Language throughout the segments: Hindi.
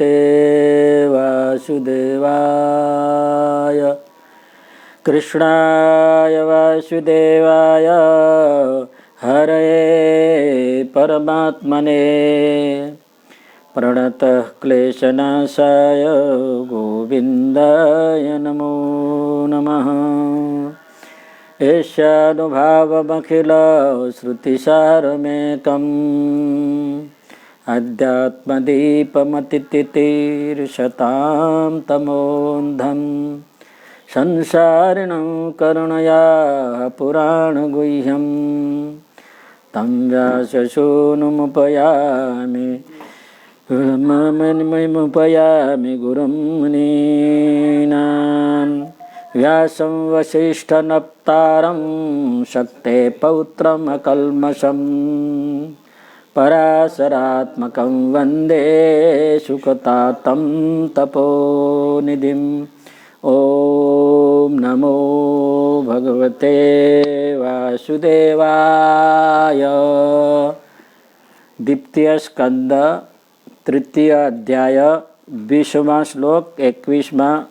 भगवते वासुदेवाय कृष्णाय वासुदेवाय हरये परमात्मने प्रणतः क्लेशनाशाय गोविन्दाय नमो नमः। एष्यानुभावमखिलश्रुतिसारमेकम् अध्यात्मदीपमतितितीर्षतां तमोन्धम् संसारिणं करुणया पुराणगुह्यं तं व्याससूनुमुपयामि गुरुं मुनीनां व्यासं वसिष्ठनप्तारं शक्ते पौत्रमकल्मषं पराशरात्मकं वन्दे सुखतातं तपोनिधिम्। ओम नमो भगवते वासुदेवाय। द्वितीय स्कंद तृतीय अध्याय 20वां श्लोक 21वां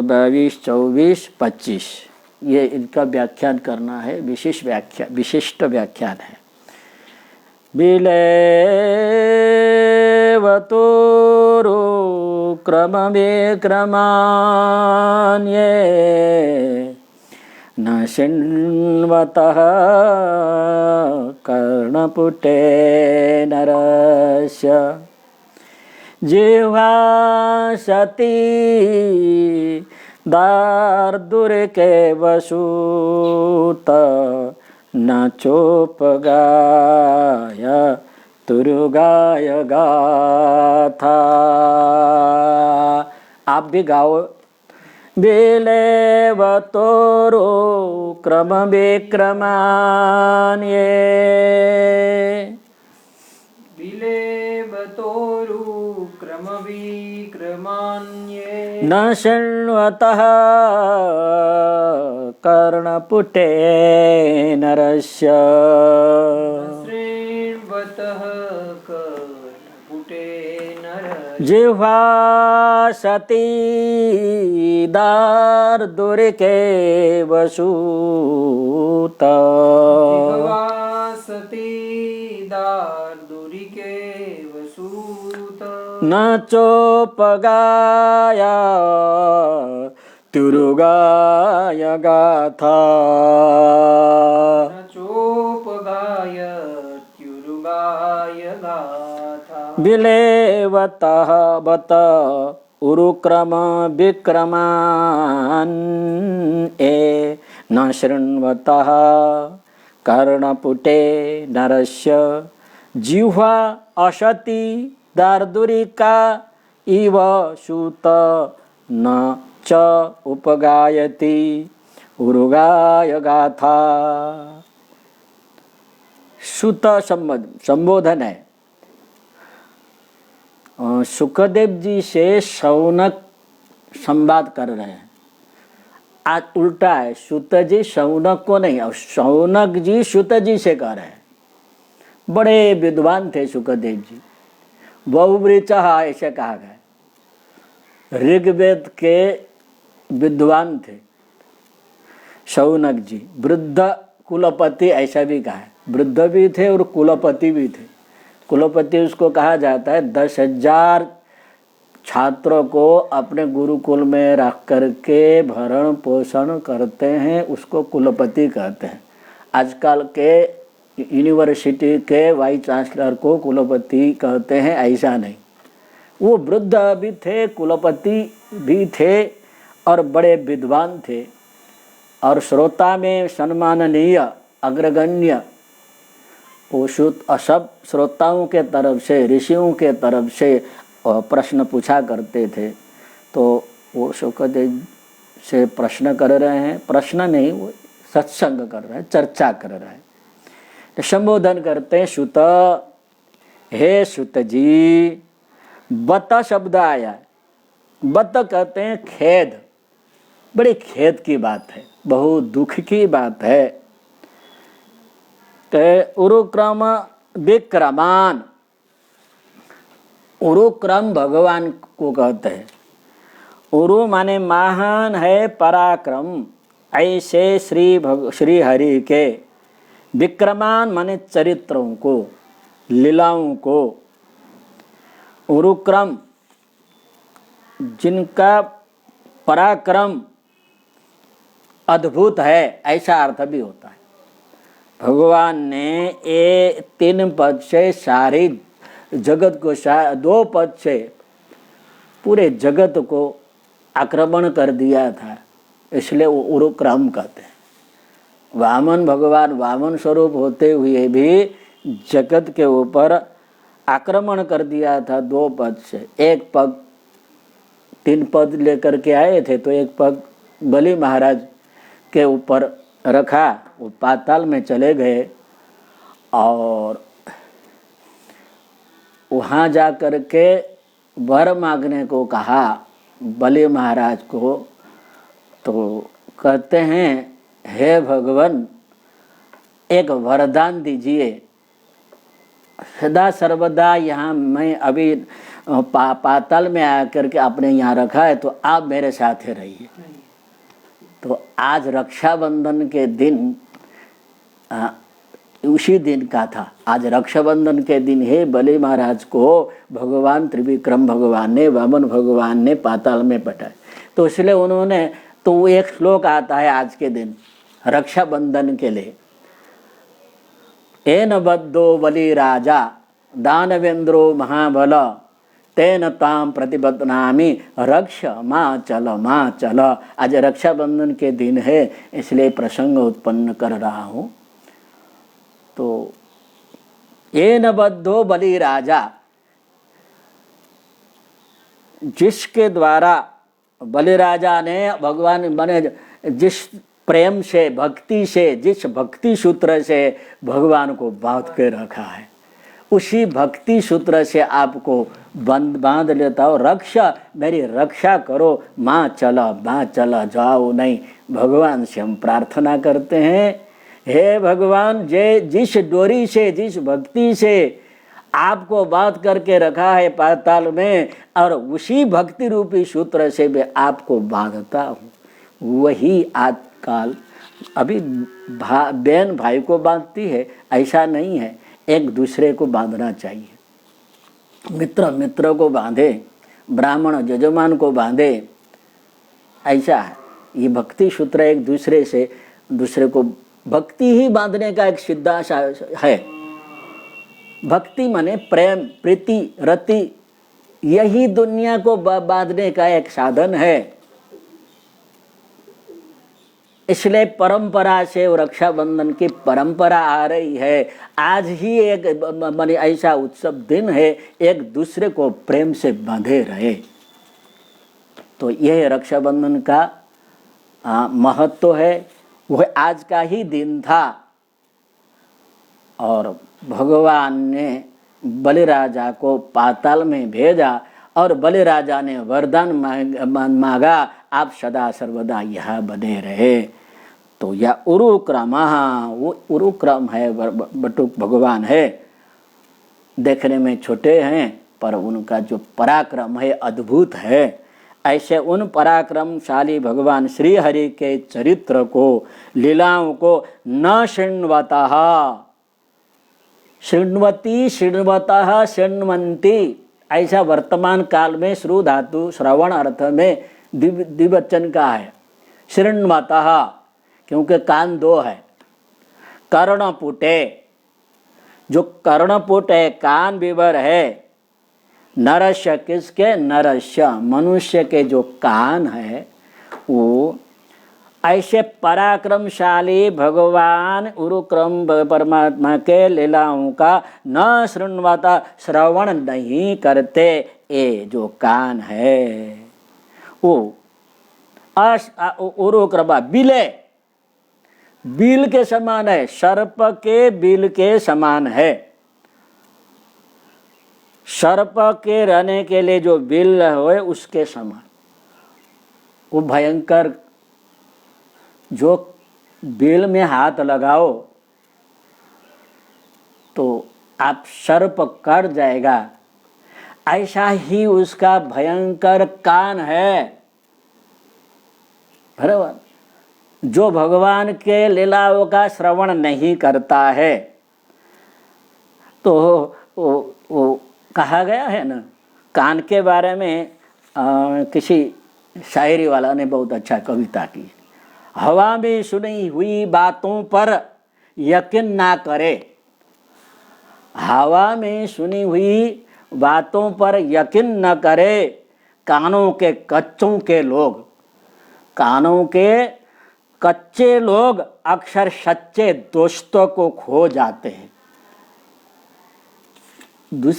22, 24, 25 ये इनका व्याख्यान करना है। विशिष्ट व्याख्यान है। बिलेवतोरो क्रमविक्रमान्ये न शृण्वतः कर्णपुटे नरस्य जिह्वा सती दार्दुरिके वसूत न चोपगाय तुरुगाय गाथा। आप भी गाओ। बिलेवतोरो क्रम विक्रमान्ये बिलेवतोरु क्रम विक्रमान्ये न शृण्वतः कर्णपुटे नरस्य श्रृण्वतः कर्णपुटे नरस्य जिह्वा सती दार्दुरिके वसूत जिह्वा सती दार्दुरिके वसूत न चोपगाय तुरुगाय गाथा न चोपगाय तुरुगाय गाथा। बिलेवतः बत उरुक्रम विक्रमान् ए न शृण्वतः कर्णपुटे नरस्य जिह्वा असति दार्दुरिका इव सूत न च उपगायति उरुगाय गाथा। सूत संबोधन है। सुखदेव जी से शौनक संवाद कर रहे हैं। आज उल्टा है, सूत जी शौनक को नहीं और शौनक जी सूत जी से कह रहे हैं। बड़े विद्वान थे सुखदेव जी, बहुवृचः ऐसे कहा गया। ऋग्वेद के विद्वान थे शौनक जी। वृद्ध कुलपति ऐसा भी कहा है। वृद्ध भी थे और कुलपति भी थे। कुलपति उसको कहा जाता है 10,000 छात्रों को अपने गुरुकुल में रख करके भरण पोषण करते हैं, उसको कुलपति कहते हैं। आजकल के यूनिवर्सिटी के वाइस चांसलर को कुलपति कहते हैं, ऐसा नहीं। वो वृद्ध भी थे, कुलपति भी थे और बड़े विद्वान थे और श्रोता में सम्माननीय अग्रगण्य सब श्रोताओं के तरफ से, ऋषियों के तरफ से प्रश्न पूछा करते थे। तो वो सुखदेव से प्रश्न कर रहे हैं, प्रश्न नहीं, वो सत्संग कर रहे हैं, चर्चा कर रहे हैं। तो संबोधन करते हैं, सुत, हे सुत जी। बत शब्द आया। बत कहते हैं खेद, बड़ी खेद की बात है, बहुत दुख की बात है। उरुक्रम विक्रमान, उरुक्रम भगवान को कहते हैं। उरु माने महान है पराक्रम, ऐसे श्री हरि के विक्रमान माने चरित्रों को, लीलाओं को। उरुक्रम जिनका पराक्रम अद्भुत है, ऐसा अर्थ भी होता है। भगवान ने ये 3 पद से सारे जगत को, 2 पद से पूरे जगत को आक्रमण कर दिया था, इसलिए वो उरुक्रम कहते हैं। वामन भगवान वामन स्वरूप होते हुए भी जगत के ऊपर आक्रमण कर दिया था 2 पद से। 1 पग 3 पद लेकर के आए थे, तो 1 पग बलि महाराज के ऊपर रखा, वो पाताल में चले गए और वहाँ जा कर के वर मांगने को कहा बलि महाराज को। तो कहते हैं, हे भगवान एक वरदान दीजिए, सदा सर्वदा यहाँ मैं अभी पाताल में आकर के आपने यहाँ रखा है, तो आप मेरे साथ ही रहिए। तो आज रक्षाबंधन के दिन उसी दिन का था, आज रक्षाबंधन के दिन हे बलि महाराज को भगवान त्रिविक्रम भगवान ने, वामन भगवान ने पाताल में पटाया। तो इसलिए उन्होंने, तो वो एक श्लोक आता है आज के दिन रक्षाबंधन के लिए, एन बद्धो बलि राजा दानवेंद्रो महाबल तेन ताम प्रतिबद्धनामि रक्ष माँ चल। आज रक्षाबंधन के दिन है, इसलिए प्रसंग उत्पन्न कर रहा हूँ। तो एन बद्धो बलि राजा, जिसके द्वारा बलि राजा ने भगवान बने, जिस प्रेम से, भक्ति से, जिस भक्ति सूत्र से भगवान को बांध के रखा है, उसी भक्ति सूत्र से आपको बांध लेता हो। रक्षा, मेरी रक्षा करो, माँ चला जाओ नहीं। भगवान से हम प्रार्थना करते हैं, हे भगवान जिस डोरी से, जिस भक्ति से आपको बांध करके रखा है पाताल में, और उसी भक्ति रूपी सूत्र से मैं आपको बांधता हूँ, वही आजकल अभी बहन भाई को बांधती है, ऐसा नहीं है, एक दूसरे को बांधना चाहिए। मित्र को बांधे, ब्राह्मण यजमान को बांधे, ऐसा है। ये भक्ति सूत्र एक दूसरे से, दूसरे को भक्ति ही बांधने का एक सिद्धांत है। भक्ति माने प्रेम, प्रीति, रति, यही दुनिया को बांधने का एक साधन है। इसलिए परंपरा से रक्षाबंधन की परंपरा आ रही है। आज ही एक माने ऐसा उत्सव दिन है, एक दूसरे को प्रेम से बांधे रहे। तो यह रक्षाबंधन का महत्व है, वह आज का ही दिन था। और भगवान ने बलि राजा को पाताल में भेजा और बलि राजा ने वरदान मांगा, आप सदा सर्वदा यहाँ बने रहे। तो यह उरुक्रम, वो उरुक्रम है, बटुक भगवान है। देखने में छोटे हैं पर उनका जो पराक्रम है अद्भुत है। ऐसे उन पराक्रमशाली भगवान श्री हरि के चरित्र को, लीलाओं को न शृण्वतः, शृण्वती, शृण्वतः, शृण्वन्ति, ऐसा वर्तमान काल में श्रु धातु श्रवण अर्थ में द्विवचन का है। शृण्वतः क्योंकि कान 2 है। कर्णपुटे, जो कर्णपुट है, कान विवर है। नरस्य, किसके? नरस्य, मनुष्य के जो कान है वो। ऐसे पराक्रमशाली भगवान उरुक्रम परमात्मा के लीलाओं का न शृण्वता, श्रवण नहीं करते। ये जो कान है वो उरुक्रम बिले, बिल के समान है, सर्प के बिल के समान है। सर्प के रहने के लिए जो बिल है उसके समान, वो भयंकर, जो बिल में हाथ लगाओ तो आप सर्प कट जाएगा। ऐसा ही उसका भयंकर कान है। बराबर, जो भगवान के लीलाओं का श्रवण नहीं करता है, तो वो कहा गया है ना, कान के बारे में किसी शायरी वाला ने बहुत अच्छा कविता की। हवा में सुनी हुई बातों पर यकीन ना करे, हवा में सुनी हुई बातों पर यकीन न करे, कानों के कच्चों के लोग, कानों के कच्चे लोग अक्सर सच्चे दोस्तों को खो जाते हैं।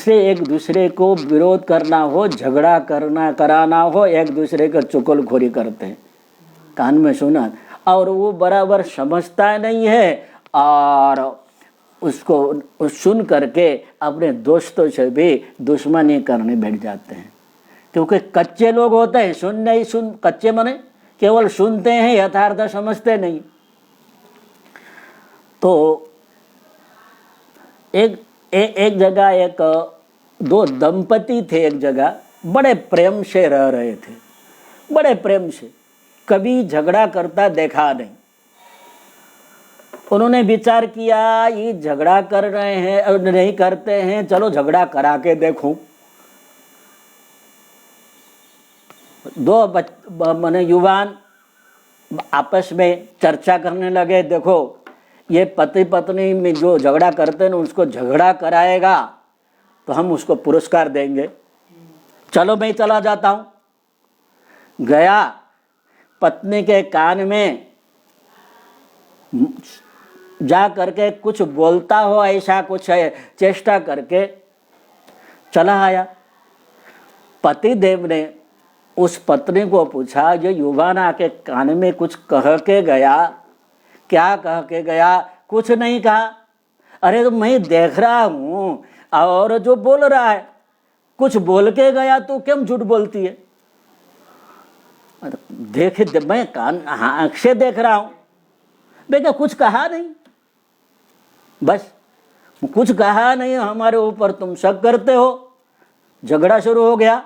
एक दूसरे को विरोध करना हो, झगड़ा कराना हो, एक दूसरे का चुगलखोरी करते हैं। कान में सुना और वो बराबर समझता नहीं है, और उसको सुन करके अपने दोस्तों से भी दुश्मनी करने बैठ जाते हैं। क्योंकि कच्चे लोग होते हैं, कच्चे माने केवल सुनते हैं, यथार्थ समझते नहीं। तो एक जगह दो दंपति थे, एक जगह बड़े प्रेम से रह रहे थे, बड़े प्रेम से, कभी झगड़ा करता देखा नहीं। उन्होंने विचार किया, ये झगड़ा कर रहे हैं और नहीं करते हैं, चलो झगड़ा करा के देखूं। दो माने युवान आपस में चर्चा करने लगे, देखो ये पति पत्नी में जो झगड़ा करते हैं उसको झगड़ा कराएगा तो हम उसको पुरस्कार देंगे, चलो मैं चला जाता हूं। गया, पत्नी के कान में जा करके कुछ बोलता हो, ऐसा कुछ चेष्टा करके चला आया। पति देव ने उस पत्नी को पूछा, जो युवान आके कान में कुछ कह के गया, क्या कह के गया? कुछ नहीं कहा। अरे तो मैं देख रहा हूं और जो बोल रहा है, कुछ बोल के गया तो क्यों झूठ बोलती है? देख मैं कान आंख से देख रहा हूं, बेटा कुछ कहा नहीं, बस कुछ कहा नहीं, हमारे ऊपर तुम शक करते हो। झगड़ा शुरू हो गया,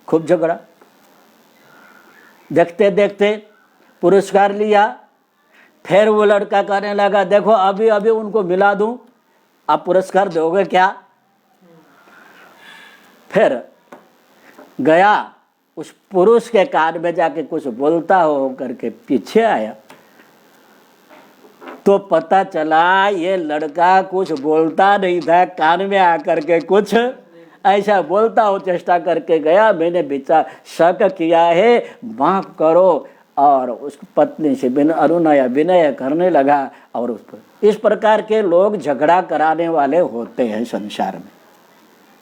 खूब झगड़ा। देखते देखते पुरस्कार लिया। फिर वो लड़का कहने लगा, देखो अभी अभी उनको मिला दूं, आप पुरस्कार दोगे क्या? फिर गया, उस पुरुष के कान में जाके कुछ बोलता हो करके पीछे आया, तो पता चला ये लड़का कुछ बोलता नहीं था, कान में आकर के कुछ ऐसा बोलता हो चेष्टा करके गया। मैंने विचार शक किया है, माफ करो, और उस पत्नी से विनय करने लगा। और उस पर इस प्रकार के लोग झगड़ा कराने वाले होते हैं संसार में,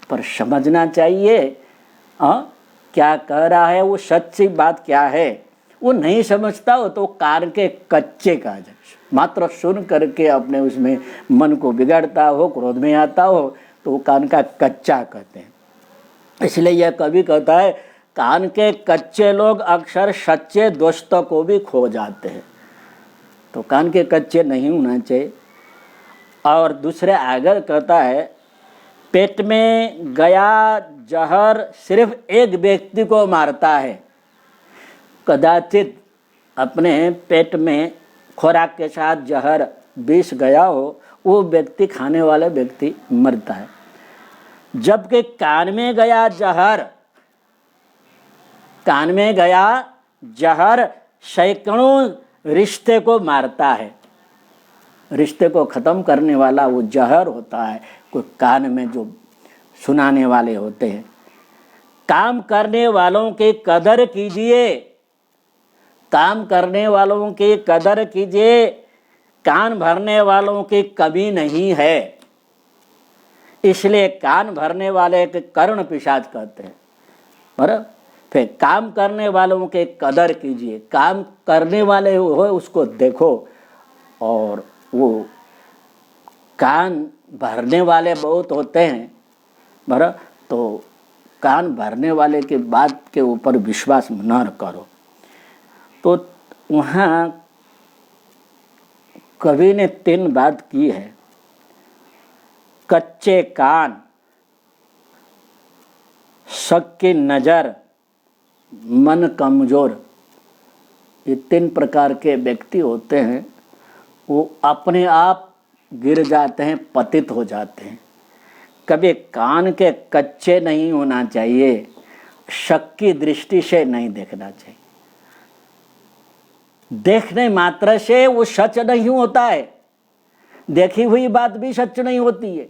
पर समझना चाहिए क्या कह रहा है, वो सच्ची बात क्या है। वो नहीं समझता हो तो कान के कच्चे का, मात्र सुन करके अपने उसमें मन को बिगाड़ता हो, क्रोध में आता हो, तो वो कान का कच्चा कहते हैं। इसलिए यह कवि कहता है, कान के कच्चे लोग अक्सर सच्चे दोस्तों को भी खो जाते हैं। तो कान के कच्चे नहीं होना चाहिए। और दूसरे आगे कहता है, पेट में गया जहर सिर्फ एक व्यक्ति को मारता है। कदाचित अपने पेट में खुराक के साथ जहर विष गया हो, वो व्यक्ति, खाने वाला व्यक्ति मरता है। जबकि कान में गया जहर सैकड़ों रिश्ते को मारता है। रिश्ते को खत्म करने वाला वो जहर होता है, कोई कान में जो सुनाने वाले होते हैं। काम करने वालों की कदर कीजिए, काम करने वालों की कदर कीजिए, कान भरने वालों की कमी नहीं है। इसलिए कान भरने वाले के कर्ण पिशाच कहते हैं। बराबर, फिर काम करने वालों के कदर कीजिए, काम करने वाले हो उसको देखो। और वो कान भरने वाले बहुत होते हैं, बराबर, तो कान भरने वाले के बात के ऊपर विश्वास न करो। तो वहाँ कवि ने 3 बात की है, कच्चे कान, शक की नज़र, मन कमज़ोर, ये 3 प्रकार के व्यक्ति होते हैं। वो अपने आप गिर जाते हैं, पतित हो जाते हैं। कभी कान के कच्चे नहीं होना चाहिए, शक की दृष्टि से नहीं देखना चाहिए। देखने मात्र से वो सच नहीं होता है। देखी हुई बात भी सच नहीं होती है,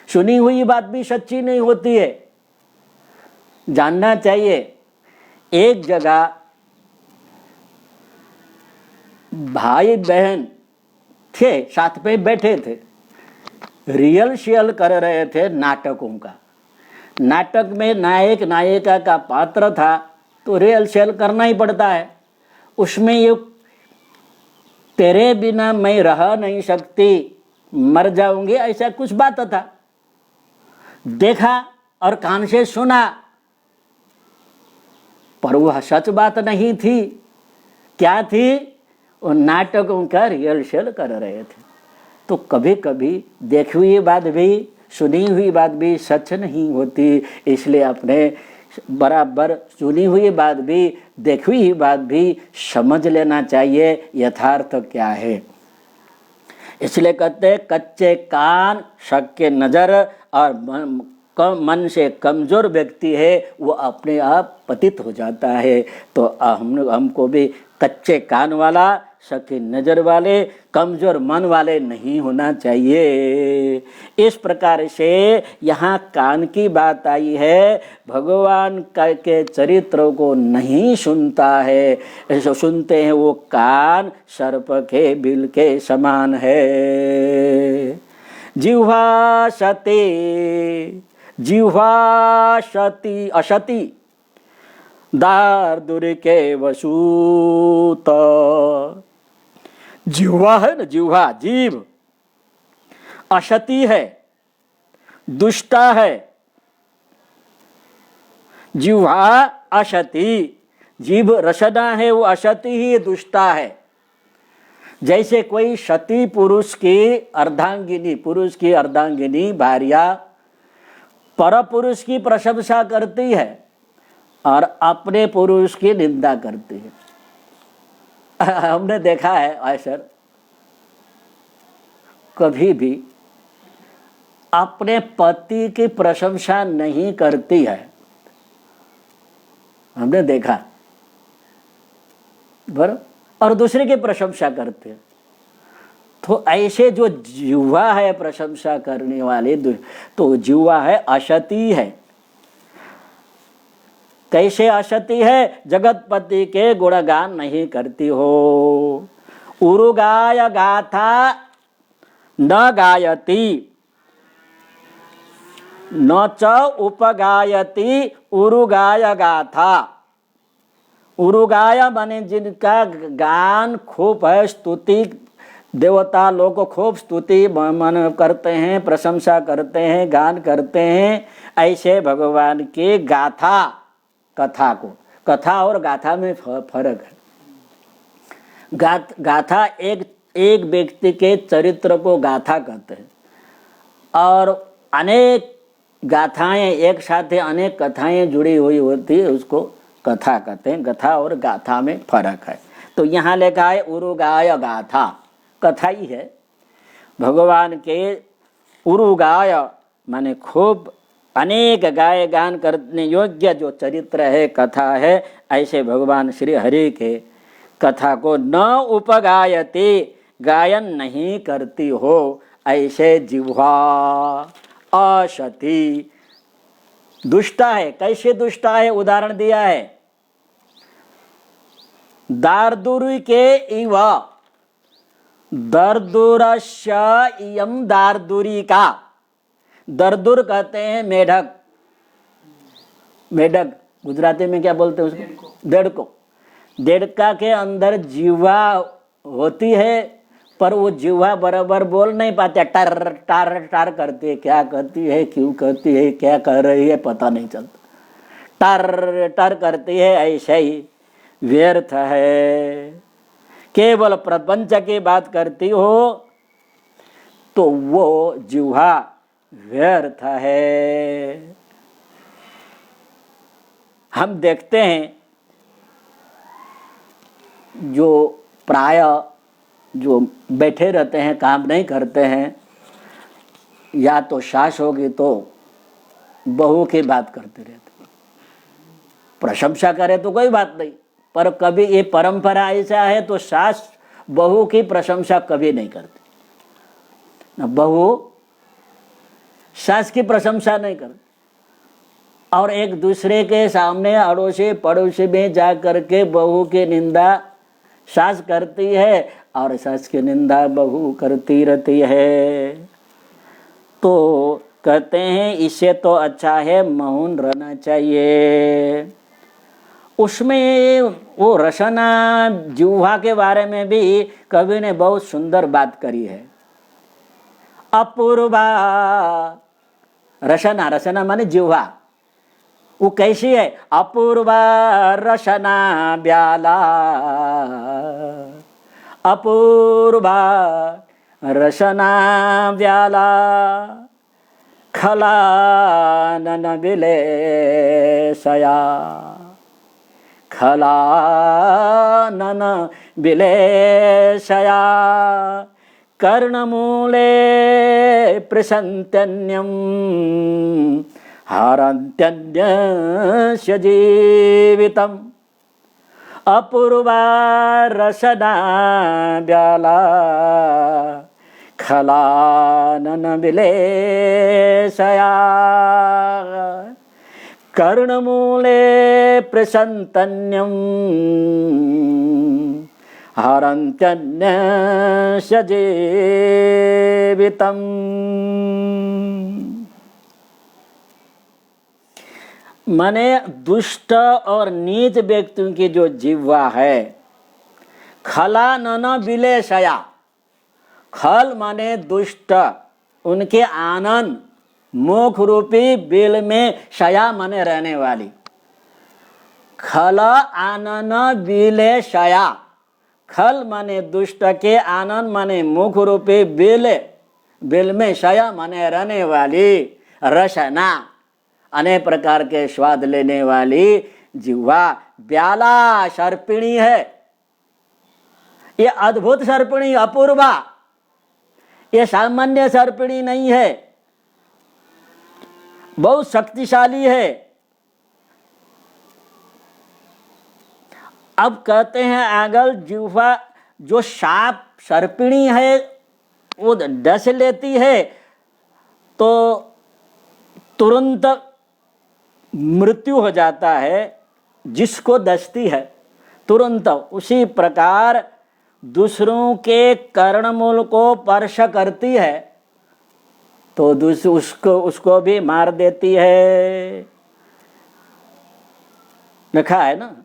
सुनी हुई बात भी सच्ची नहीं होती है। जानना चाहिए, एक जगह भाई बहन थे, साथ में बैठे थे, रियल शेयर कर रहे थे नाटकों का। नाटक में नायक नायिका का पात्र था तो रियल शेयर करना ही पड़ता है। उसमें ये तेरे बिना मैं रह नहीं सकती, मर जाऊंगी, ऐसा कुछ बात था। देखा और कान से सुना, पर वह सच बात नहीं थी। क्या थी? वो नाटकों का रियल शेयर कर रहे थे। तो कभी कभी देखी हुई बात भी, सुनी हुई बात भी सच नहीं होती। इसलिए अपने बराबर सुनी हुई बात भी, देखी हुई बात भी समझ लेना चाहिए यथार्थ क्या है। इसलिए कहते कच्चे कान, शक के नज़र और मन से कमज़ोर व्यक्ति है, वो अपने आप पतित हो जाता है। तो हमको भी कच्चे कान वाला, शक की नज़र वाले, कमज़ोर मन वाले नहीं होना चाहिए। इस प्रकार से यहाँ कान की बात आई है। भगवान के चरित्र को नहीं सुनता है, ऐसा सुनते हैं वो कान सर्प के बिल के समान है। जिह्वा सती अशति दार्दुर के वसूत। जिह्वा है ना, जिह्वा, जीव अशति है, दुष्टा है। जिह्वा अशति, जीव रसना है, वो अशति ही दुष्टा है। जैसे कोई सती पुरुष की अर्धांगिनी, पुरुष की अर्धांगिनी भार्या पर पुरुष की प्रशंसा करती है और अपने पुरुष की निंदा करती है। हमने देखा है ऐसा, कभी भी अपने पति की प्रशंसा नहीं करती है। हमने देखा बराबर, और दूसरे की प्रशंसा करते हैं। तो ऐसे जो जिह्वा है प्रशंसा करने वाले, तो जिह्वा है अशति है। कैसे अशति है? जगतपति के गुणगान नहीं करती हो। उरुगाय गाथा न गायती न च उपगायती उरुगाय गाथा। उरुगाय माने जिनका गान खूब है, स्तुति, देवता लोग खूब स्तुति मन करते हैं, प्रशंसा करते हैं, गान करते हैं। ऐसे भगवान की गाथा, कथा को, कथा और गाथा में फर्क है। गाथा एक व्यक्ति के चरित्र को गाथा कहते हैं, और अनेक गाथाएं एक साथ अनेक कथाएं जुड़ी हुई होती है, उसको कथा कहते हैं। कथा और गाथा में फर्क है। तो यहाँ लिखा है उरुगाय गाथा, कथा ही है। भगवान के उरुगाय माने खूब अनेक गाय गान करने योग्य जो चरित्र है, कथा है, ऐसे भगवान श्री हरि के कथा को न उपगायते, गायन नहीं करती हो। ऐसे जिह्वा अशति, दुष्टा है। कैसे दुष्टा है? उदाहरण दिया है, दार्दुरी के इव, दर्दुरस्य इयम दार्दुरी का। दर्दुर कहते हैं मेढक, मेढक गुजराती में क्या बोलते हैं उसको? देड़को। देड़का के अंदर जिह्वा होती है, पर वो जिह्वा बराबर बोल नहीं पाते, टर टार टार करती है। क्या कहती है, क्यों कहती है, क्या कह रही है, पता नहीं चलता, टर टर करती है। ऐसे ही व्यर्थ है। केवल प्रपंच की बात करती हो तो वो जिह्वा व्यर्थ है। हम देखते हैं जो प्राय जो बैठे रहते हैं, काम नहीं करते हैं, या तो सास होगी तो बहू की बात करते रहते। प्रशंसा करे तो कोई बात नहीं, पर कभी ये परंपरा ऐसा है तो सास बहू की प्रशंसा कभी नहीं करती, ना बहू सास की प्रशंसा नहीं करती। और एक दूसरे के सामने अड़ोसी पड़ोसी में जा करके बहू की निंदा सास करती है और सास की निंदा बहू करती रहती है। तो कहते हैं इससे तो अच्छा है मौन रहना चाहिए। उसमें वो रसना जिह्वा के बारे में भी कवि ने बहुत सुंदर बात करी है। अपूर्वा रसना, रसना माने जिह्वा, वो कैसी है? अपूर्वा रसना ब्याला, अपूर्वा रसना ब्याला, खलानन विलेशया, खलानन विलेशया, कर्णमूले प्रसन्त्यन्यं हारन्त्यन्यस्य जीवितम्। अपूर्वा रसना ब्याला, खलानन विलेशया, कर्णमूले प्रसन्तन्यं हरन्त्यन्यस्य जीवितम्। माने दुष्ट और नीच व्यक्तियों की जो जिह्वा है, खलानन विलेशया, खल माने दुष्ट, उनके आनंद, मोख रूपी बिल में शया माने रहने वाली, खल आनन विलेशया, खल माने दुष्ट के, आनंद माने मुख रूपी बिल में शया माने रहने वाली, रसना अनेक प्रकार के स्वाद लेने वाली जिह्वा, ब्याला सर्पिणी है। ये अद्भुत सर्पिणी, अपूर्वा, ये सामान्य सर्पिणी नहीं है, बहुत शक्तिशाली है। अब कहते हैं अगर जिह्वा जो साप सर्पिणी है वो डस लेती है तो तुरंत मृत्यु हो जाता है, जिसको डसती है तुरंत। उसी प्रकार दूसरों के कर्णमूल को स्पर्श करती है तो उसको भी मार देती है। लिखा है ना,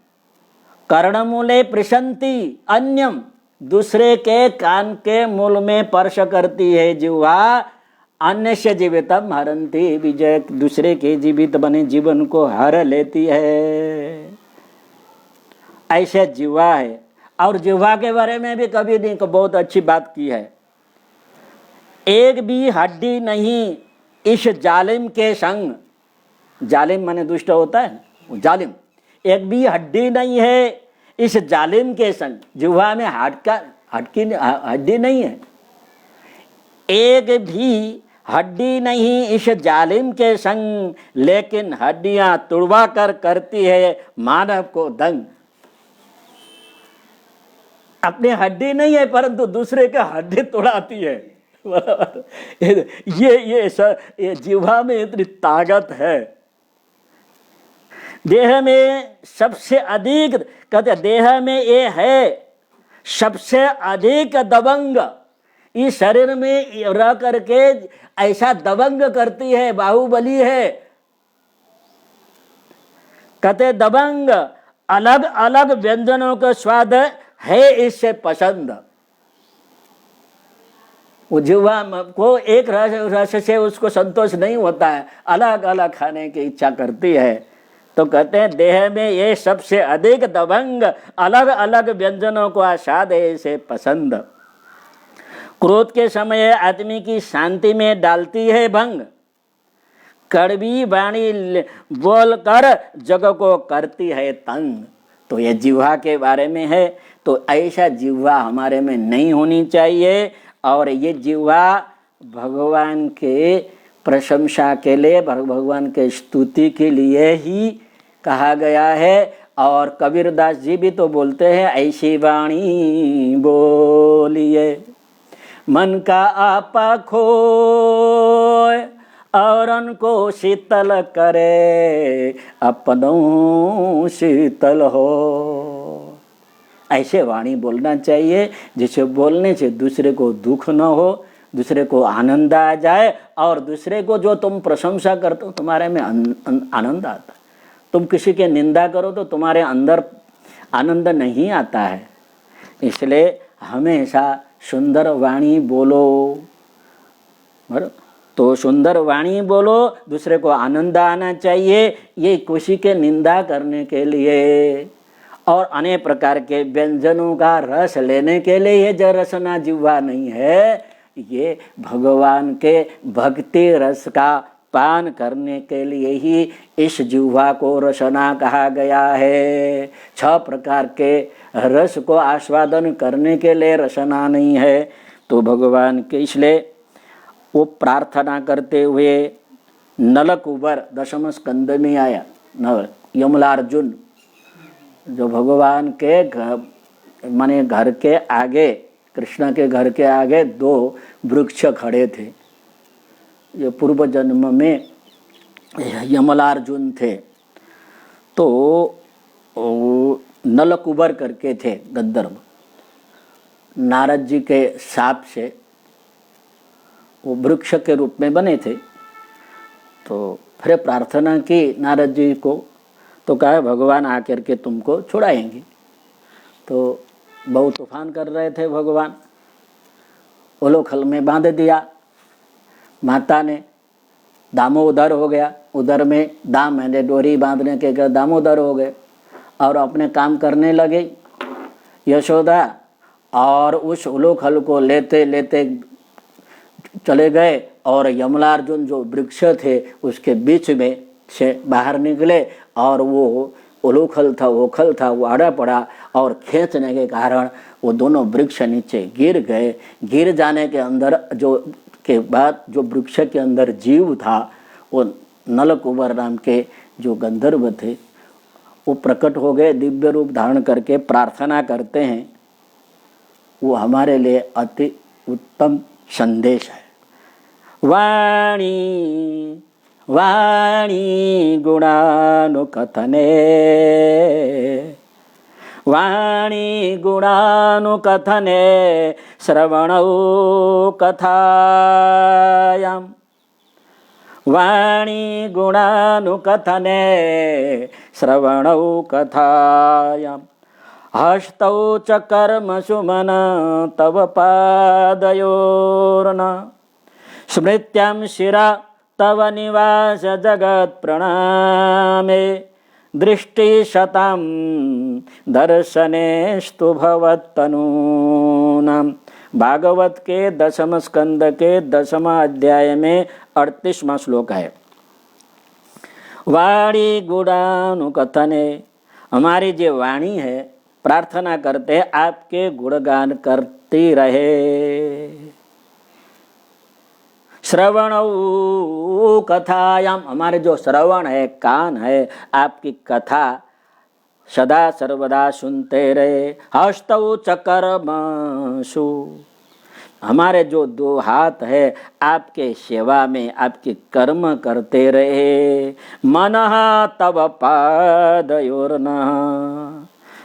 कर्णमूले प्रसन्ति अन्यम, दूसरे के कान के मूल में स्पर्श करती है जिह्वा, अन्य से जीवितम हरन्ति, विजय दूसरे के जीवित बने जीवन को हर लेती है। ऐसे जिह्वा है। और जिह्वा के बारे में भी कवि ने बहुत अच्छी बात की है। एक भी हड्डी नहीं इस जालिम के संग, जालिम माने दुष्ट होता है जालिम, एक भी हड्डी नहीं है इस जालिम के संग। जिह्वा में हड्डी नहीं है, एक भी हड्डी नहीं इस जालिम के संग, लेकिन हड्डियां तुड़वा कर करती है मानव को दंग। अपनी हड्डी नहीं है परंतु दूसरे के हड्डी तोड़ाती है। ये जिह्वा में इतनी ताकत है। देह में सबसे अधिक, कहते देह में ये है सबसे अधिक दबंग, इस शरीर में रह करके ऐसा दबंग करती है, बाहुबली है। कहते दबंग, अलग अलग व्यंजनों का स्वाद है इससे पसंद। वो जिह्वा को एक रस से उसको संतोष नहीं होता है, अलग अलग खाने की इच्छा करती है। तो कहते हैं देह में ये सबसे अधिक दबंग, अलग अलग व्यंजनों को आस्वाद है इसे पसंद। क्रोध के समय आदमी की शांति में डालती है भंग, कड़वी वाणी बोलकर जग को करती है तंग। तो ये जिह्वा के बारे में है। तो ऐसा जिह्वा हमारे में नहीं होनी चाहिए। और ये जिह्वा भगवान के प्रशंसा के लिए, भगवान के स्तुति के लिए ही कहा गया है। और कबीरदास जी भी तो बोलते हैं, ऐसी वाणी बोलिए मन का आपा खोए और उनको शीतल करे अपनों शीतल हो। ऐसे वाणी बोलना चाहिए जिसे बोलने से दूसरे को दुख न हो, दूसरे को आनंद आ जाए। और दूसरे को जो तुम प्रशंसा करते हो तुम्हारे में आनंद आता है। तुम किसी की निंदा करो तो तुम्हारे अंदर आनंद नहीं आता है। इसलिए हमेशा सुंदर वाणी बोलो। बराबर। तो सुंदर वाणी बोलो, दूसरे को आनंद आना चाहिए। ये किसी के निंदा करने के लिए और अनेक प्रकार के व्यंजनों का रस लेने के लिए ये जो रसना जिह्वा नहीं है, ये भगवान के भक्ति रस का पान करने के लिए ही इस जिह्वा को रसना कहा गया है। 6 प्रकार के रस को आस्वादन करने के लिए रसना नहीं है। तो भगवान के इसलिए वो प्रार्थना करते हुए नलकुबर 10वें स्कंद में आया। यमलार्जुन जो भगवान के माने घर के आगे, कृष्ण के घर के आगे 2 वृक्ष खड़े थे। ये पूर्व जन्म में यमलार्जुन थे। तो नलकुबर करके थे गंधर्व, नारद जी के शाप से वो वृक्ष के रूप में बने थे। तो फिर प्रार्थना की नारद जी को, तो कहा भगवान आकर के तुमको छुड़ाएंगे। तो बहुत तूफान कर रहे थे भगवान, उलोखल में बांध दिया। माता ने दामोदर हो गया, उधर में दाम मैंने डोरी बांधने के दामोदर हो गए और अपने काम करने लगे यशोदा। और उस उलोखल को लेते लेते चले गए और यमलार्जुन जो वृक्ष थे उसके बीच में से बाहर निकले और वो उलोखल था, ओखल था, वो आड़ा पड़ा और खींचने के कारण वो दोनों वृक्ष नीचे गिर गए। गिर जाने के अंदर जो के बाद जो वृक्ष के अंदर जीव था, वो नलकुबर नाम के जो गंधर्व थे, वो प्रकट हो गए, दिव्य रूप धारण करके प्रार्थना करते हैं। वो हमारे लिए अति उत्तम संदेश है। वाणी वाणी गुणानुकथने, वाणी गुणानुकथने श्रवणौ कथायां, वाणी गुणानुकथने श्रवणौ कथायां, हस्तौ च कर्मसु मन तव पादयोर्न, स्मृत्यां शिरा तव निवास जगत् प्रणामे, दृष्टि शतां दर्शनेस्तु भवत्तनूनां। भागवत के 10वें स्कंद के 10वें अध्याय में 38वां श्लोक है। वाणी गुणानुकथने, हमारी जो वाणी है प्रार्थना करते आपके गुणगान करती रहे। श्रवणौ कथायाम, हमारे जो श्रवण है, कान है, आपकी कथा सदा सर्वदा सुनते रहे। हस्तौ च कर्मसु, हमारे जो 2 हाथ है आपके सेवा में आपके कर्म करते रहे। मनः तव पादयोर्नः,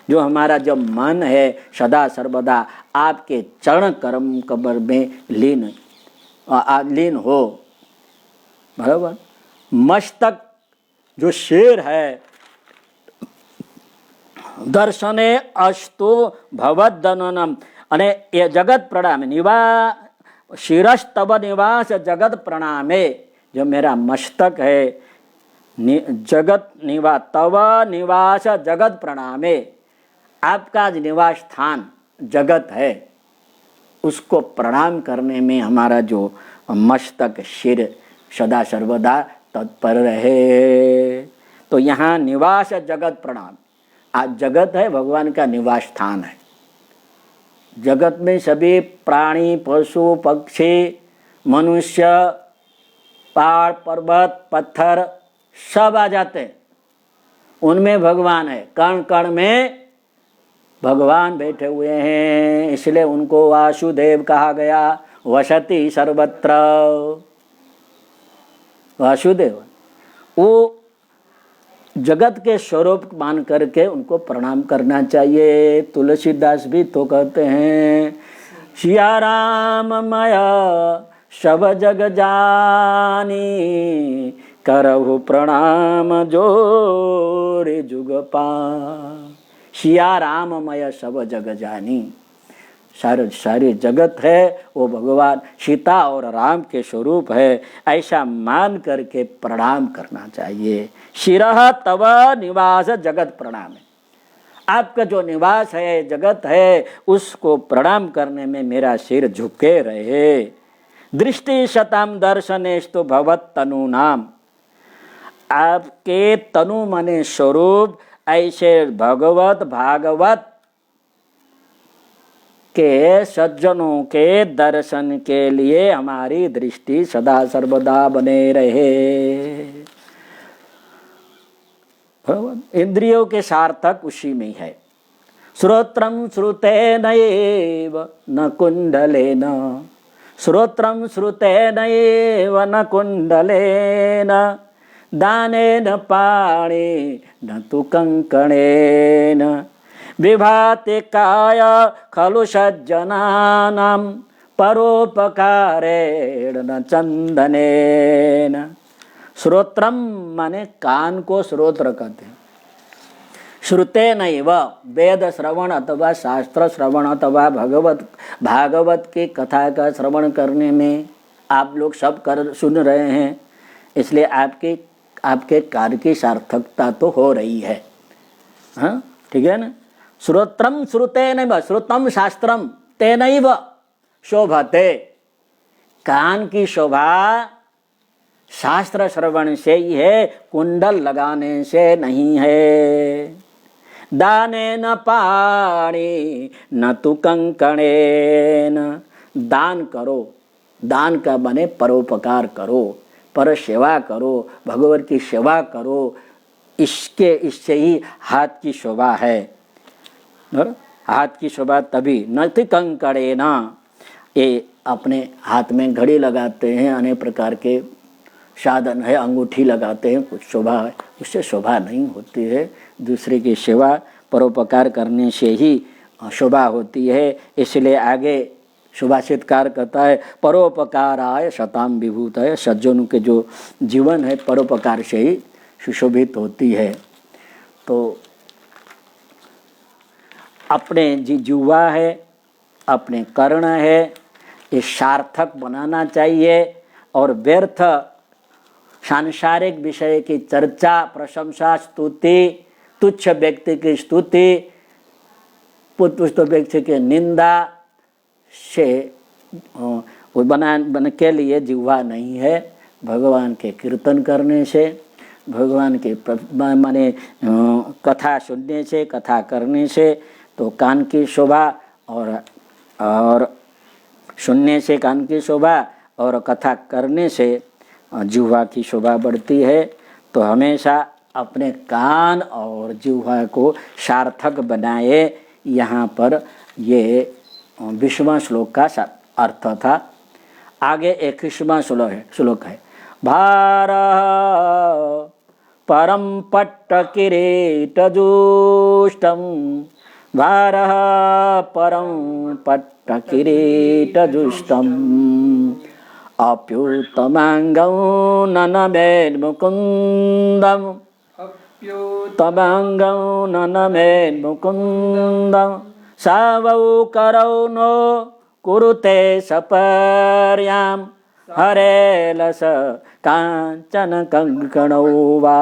जो हमारा जो मन है सदा सर्वदा आपके चरण कर्म कबर में लीन हो। बराबर। मस्तक जो शेर है, दर्शने अस्तु भवद्दननम, अने ये जगत प्रणाम शिरस्तव निवास जगत प्रणामे, जो मेरा मस्तक है जगत निवास तव निवास जगत प्रणामे, आपका निवास स्थान जगत है, उसको प्रणाम करने में हमारा जो मस्तक शिर सदा सर्वदा तत्पर रहे। तो यहाँ निवास जगत प्रणाम। आज जगत है भगवान का निवास स्थान है। जगत में सभी प्राणी, पशु, पक्षी, मनुष्य, पहाड़, पर्वत, पत्थर सब आ जाते हैं, उनमें भगवान है। कण कण में भगवान बैठे हुए हैं, इसलिए उनको वासुदेव कहा गया। वसति सर्वत्र, वासुदेव। वो जगत के स्वरूप मान करके उनको प्रणाम करना चाहिए। तुलसीदास भी तो कहते हैं, सिया राम माया सब जग जानी, करहु प्रणाम जोरे जुग पा। सिया राममय सब जग जानी, सारे जगत है वो भगवान सीता और राम के स्वरूप है, ऐसा मान करके प्रणाम करना चाहिए। शिरः तव निवास जगत प्रणाम है। आपका जो निवास है, जगत है, उसको प्रणाम करने में मेरा सिर झुके रहे। दृष्टि शतम दर्शनेस्तु भवत तनु नाम। आपके तनु माने स्वरूप, ऐसे भगवत भागवत के सज्जनों के दर्शन के लिए हमारी दृष्टि सदा सर्वदा बने रहे। इंद्रियों के सार्थक उसी में है। श्रोत्रम श्रुतेनैव न कुंडलेन, श्रोत्रम श्रुतेनैव न कुंडलेन, दानेन पाणे न तु कंकणेन, विभाति काय खलु सज्जनानां, परोपकारेण न चंदनेन। श्रोत्रम माने कान को श्रोत्र कहते हैं। श्रुते नैव, वेद श्रवण अथवा शास्त्र श्रवण अथवा भागवत की कथा का श्रवण करने में आप लोग सब सुन रहे हैं, इसलिए आपके कार्य की सार्थकता तो हो रही है। हाँ, ठीक है ना। श्रोत्रम श्रुतेनैव, श्रुतम शास्त्रम तेनैव शोभते। कान की शोभा शास्त्र श्रवण से ही है, कुंडल लगाने से नहीं है। दानेन पाणि न तु कंकणेन, दान करो, दान का बने परोपकार करो, पर सेवा करो, भगवान की सेवा करो, इससे ही हाथ की शोभा है। हाथ की शोभा तभी न थी कंकड़े ना। ये अपने हाथ में घड़ी लगाते हैं, अनेक प्रकार के साधन है, अंगूठी लगाते हैं, कुछ शोभा है, उससे शोभा नहीं होती है। दूसरे की सेवा परोपकार करने से ही शोभा होती है। इसलिए आगे सुभाषितकार कहता है, परोपकाराय शताम विभूत है। सज्जनों के जो जीवन है परोपकार से ही सुशोभित होती है। तो अपने जीवा है, अपने कर्ण है, ये सार्थक बनाना चाहिए। और व्यर्थ सांसारिक विषय की चर्चा, प्रशंसा, स्तुति, तुच्छ व्यक्ति की स्तुति, पुष्ट व्यक्ति की निंदा से बन के लिए जिह्वा नहीं है। भगवान के कीर्तन करने से, भगवान के माने कथा सुनने से, कथा करने से तो कान की शोभा और सुनने से कान की शोभा और कथा करने से जिह्वा की शोभा बढ़ती है। तो हमेशा अपने कान और जिह्वा को सार्थक बनाए। यहाँ पर ये 20वां श्लोक का अर्थ था। आगे 21वां श्लोक है। भार परम पट्ट किरीटजुष्टम, भार परम पट्ट किरीटजुष्टम, अप्युत्तमांगं ननमेन् मुकुन्दम्, अप्युत्तमांगं ननमेन् मुकुन्दम्, सावौ करौ नो कुरुते सपर्यां, हरेलस कांचन कंकणौ वा।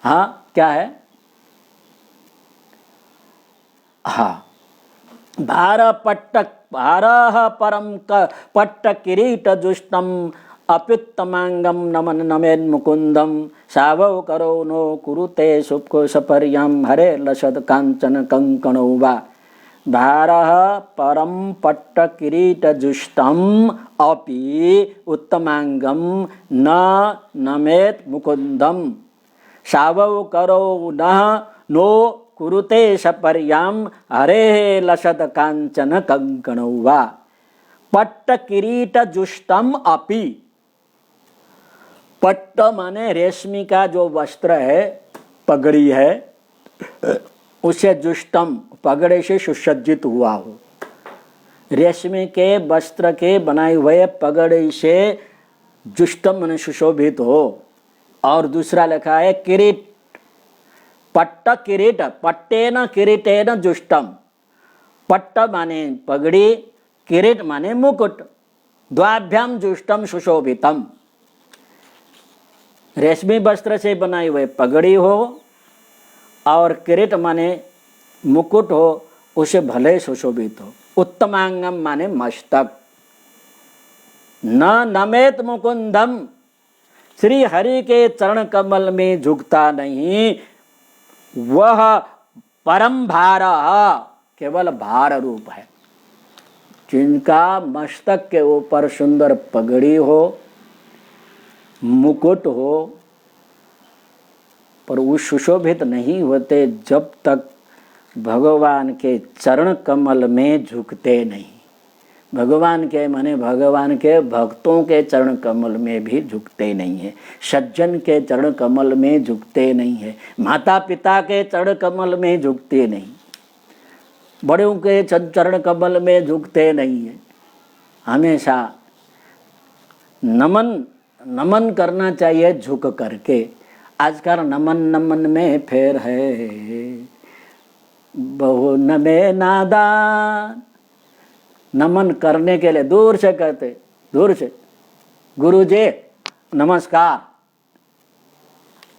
हाँ, क्या है? हाँ, भारः परम पट्ट किरीट जुष्टम अप्युत्तमांगम नमन नमेन मुकुंदम सावौ करो नो कुरुते सुप्को सपर्यम हरे लसद कांचन कंकणो वा भारः परम पट्ट किरीट जुष्टम अपि उत्तमांगम न नमेत मुकुंदम सावौ करो न नो कुरुते सपर्याम हरे लसद कांचन कंकणो वा पट्ट किरीट जुष्टम अपि। पट्ट माने रेशमी का जो वस्त्र है, पगड़ी है, उसे जुष्टम पगड़े से सुसज्जित हुआ हो। रेशमी के वस्त्र के बनाए हुए पगड़ी से जुष्टम माने सुशोभित हो। और दूसरा लिखा है किरीट, पट्ट किरीट, पट्टेन किरीटेन जुष्टम। पट्ट माने पगड़ी, किरीट माने मुकुट, द्वाभ्याम जुष्टम सुशोभितम। रेशमी वस्त्र से बनाई हुए पगड़ी हो और किरीट माने मुकुट हो, उसे भले सुशोभित हो। उत्तमांगम माने मस्तक। न नमेत मुकुंदम, श्री हरि के चरण कमल में झुकता नहीं, वह परम भार, केवल भार रूप है। जिनका मस्तक के ऊपर सुंदर पगड़ी हो, मुकुट हो, पर वो सुशोभित नहीं होते जब तक भगवान के चरण कमल में झुकते नहीं। भगवान के माने भगवान के भक्तों के चरण कमल में भी झुकते नहीं है, सज्जन के चरण कमल में झुकते नहीं है, माता पिता के चरण कमल में झुकते नहीं, बड़ों के चरण कमल में झुकते नहीं है। हमेशा नमन करना चाहिए झुक करके। आजकल नमन में फेर है, बहु नमे नादान। नमन करने के लिए दूर से कहते, दूर से गुरुजी नमस्कार,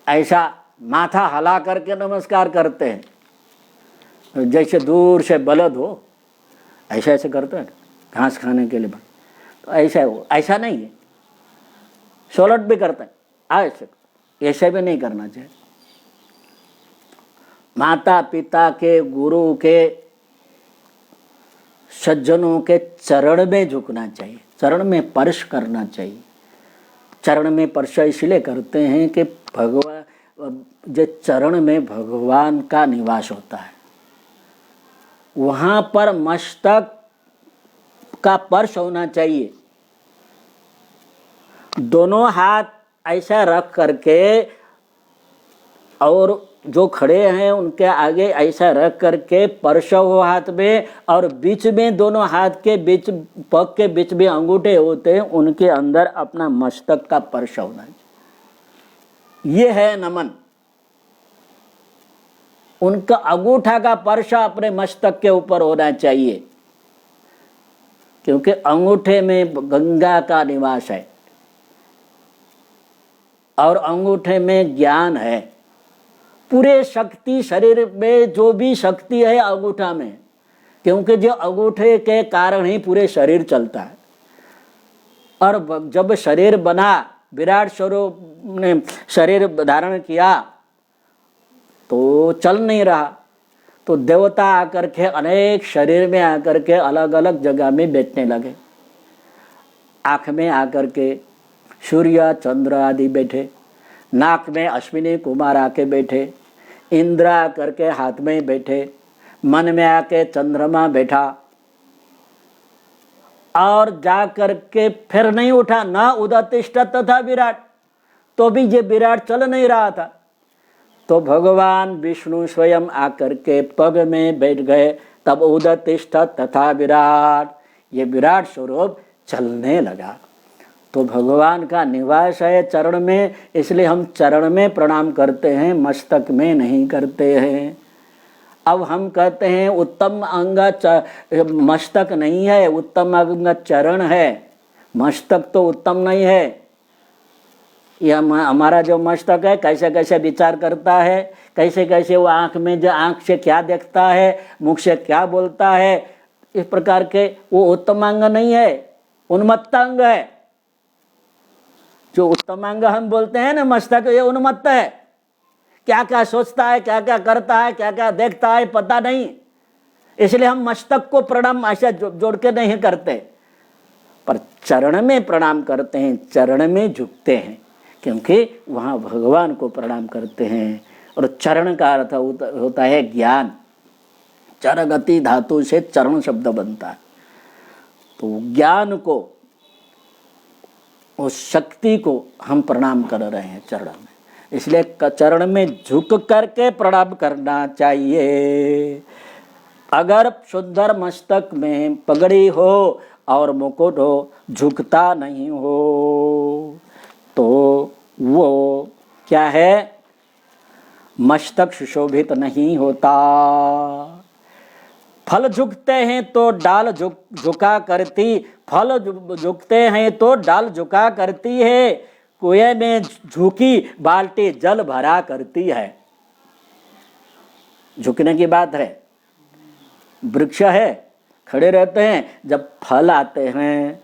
ऐसा माथा हला करके नमस्कार करते हैं, जैसे दूर से बलद हो ऐसे ऐसे करते हैं घास खाने के लिए। तो ऐसा हो, ऐसा नहीं है। सोलट भी करते हैं ऐसे भी नहीं करना चाहिए। माता पिता के, गुरु के, सज्जनों के चरण में झुकना चाहिए, चरण में स्पर्श करना चाहिए। चरण में स्पर्श इसलिए करते हैं कि भगवान, जो चरण में भगवान का निवास होता है, वहाँ पर मस्तक का स्पर्श होना चाहिए। दोनों हाथ ऐसा रख करके और जो खड़े हैं उनके आगे ऐसा रख करके स्पर्श हो हाथ में, और बीच में दोनों हाथ के बीच, पग के बीच में अंगूठे होते हैं, उनके अंदर अपना मस्तक का स्पर्श होना चाहिए। ये है नमन। उनका अंगूठा का स्पर्श अपने मस्तक के ऊपर होना चाहिए, क्योंकि अंगूठे में गंगा का निवास है और अंगूठे में ज्ञान है। पूरे शक्ति शरीर में जो भी शक्ति है अंगूठा में, क्योंकि जो अंगूठे के कारण ही पूरे शरीर चलता है। और जब शरीर बना, विराट स्वरूप ने शरीर धारण किया तो चल नहीं रहा, तो देवता आकर के अनेक शरीर में आकर के अलग अलग जगह में बैठने लगे। आँख में आकर के सूर्य चंद्र आदि बैठे, नाक में अश्विनी कुमार आके बैठे, इंद्र आकर के हाथ में बैठे, मन में आके चंद्रमा बैठा, और जा करके फिर नहीं उठा। न उदतिष्ठ तथा विराट, तो भी ये विराट चल नहीं रहा था। तो भगवान विष्णु स्वयं आकर के पग में बैठ गए, तब उदतिष्ठ तथा विराट, ये विराट स्वरूप चलने लगा। तो भगवान का निवास है चरण में, इसलिए हम चरण में प्रणाम करते हैं, मस्तक में नहीं करते हैं। अब हम कहते हैं उत्तम अंग मस्तक नहीं है, उत्तम अंग चरण है, मस्तक तो उत्तम नहीं है। यह हमारा जो मस्तक है कैसे कैसे विचार करता है, कैसे कैसे वो आँख में, जो आँख से क्या देखता है, मुख से क्या बोलता है, इस प्रकार के, वो उत्तमांग नहीं है, उन्मत्तांग है। जो उत्तमांग हम बोलते हैं ना मस्तक, ये उन्मत्त है, क्या क्या सोचता है, क्या क्या करता है, क्या क्या देखता है पता नहीं। इसलिए हम मस्तक को प्रणाम ऐसा जोड़ के नहीं करते, पर चरण में प्रणाम करते हैं, चरण में झुकते हैं, क्योंकि वहाँ भगवान को प्रणाम करते हैं। और चरण का अर्थ होता है ज्ञान। चरगति धातु से चरण शब्द बनता है। तो ज्ञान को, उस शक्ति को हम प्रणाम कर रहे हैं चरण में, इसलिए चरण में झुक करके प्रणाम करना चाहिए। अगर सुंदर मस्तक में पगड़ी हो और मुकुट हो, झुकता नहीं हो, तो वो क्या है, मस्तक सुशोभित नहीं होता। फल झुकते हैं तो डाल झुका करती, फल झुकते हैं तो डाल झुका करती है, कुएं में झुकी बाल्टी जल भरा करती है। झुकने की बात है। वृक्ष है, खड़े रहते हैं, जब फल आते हैं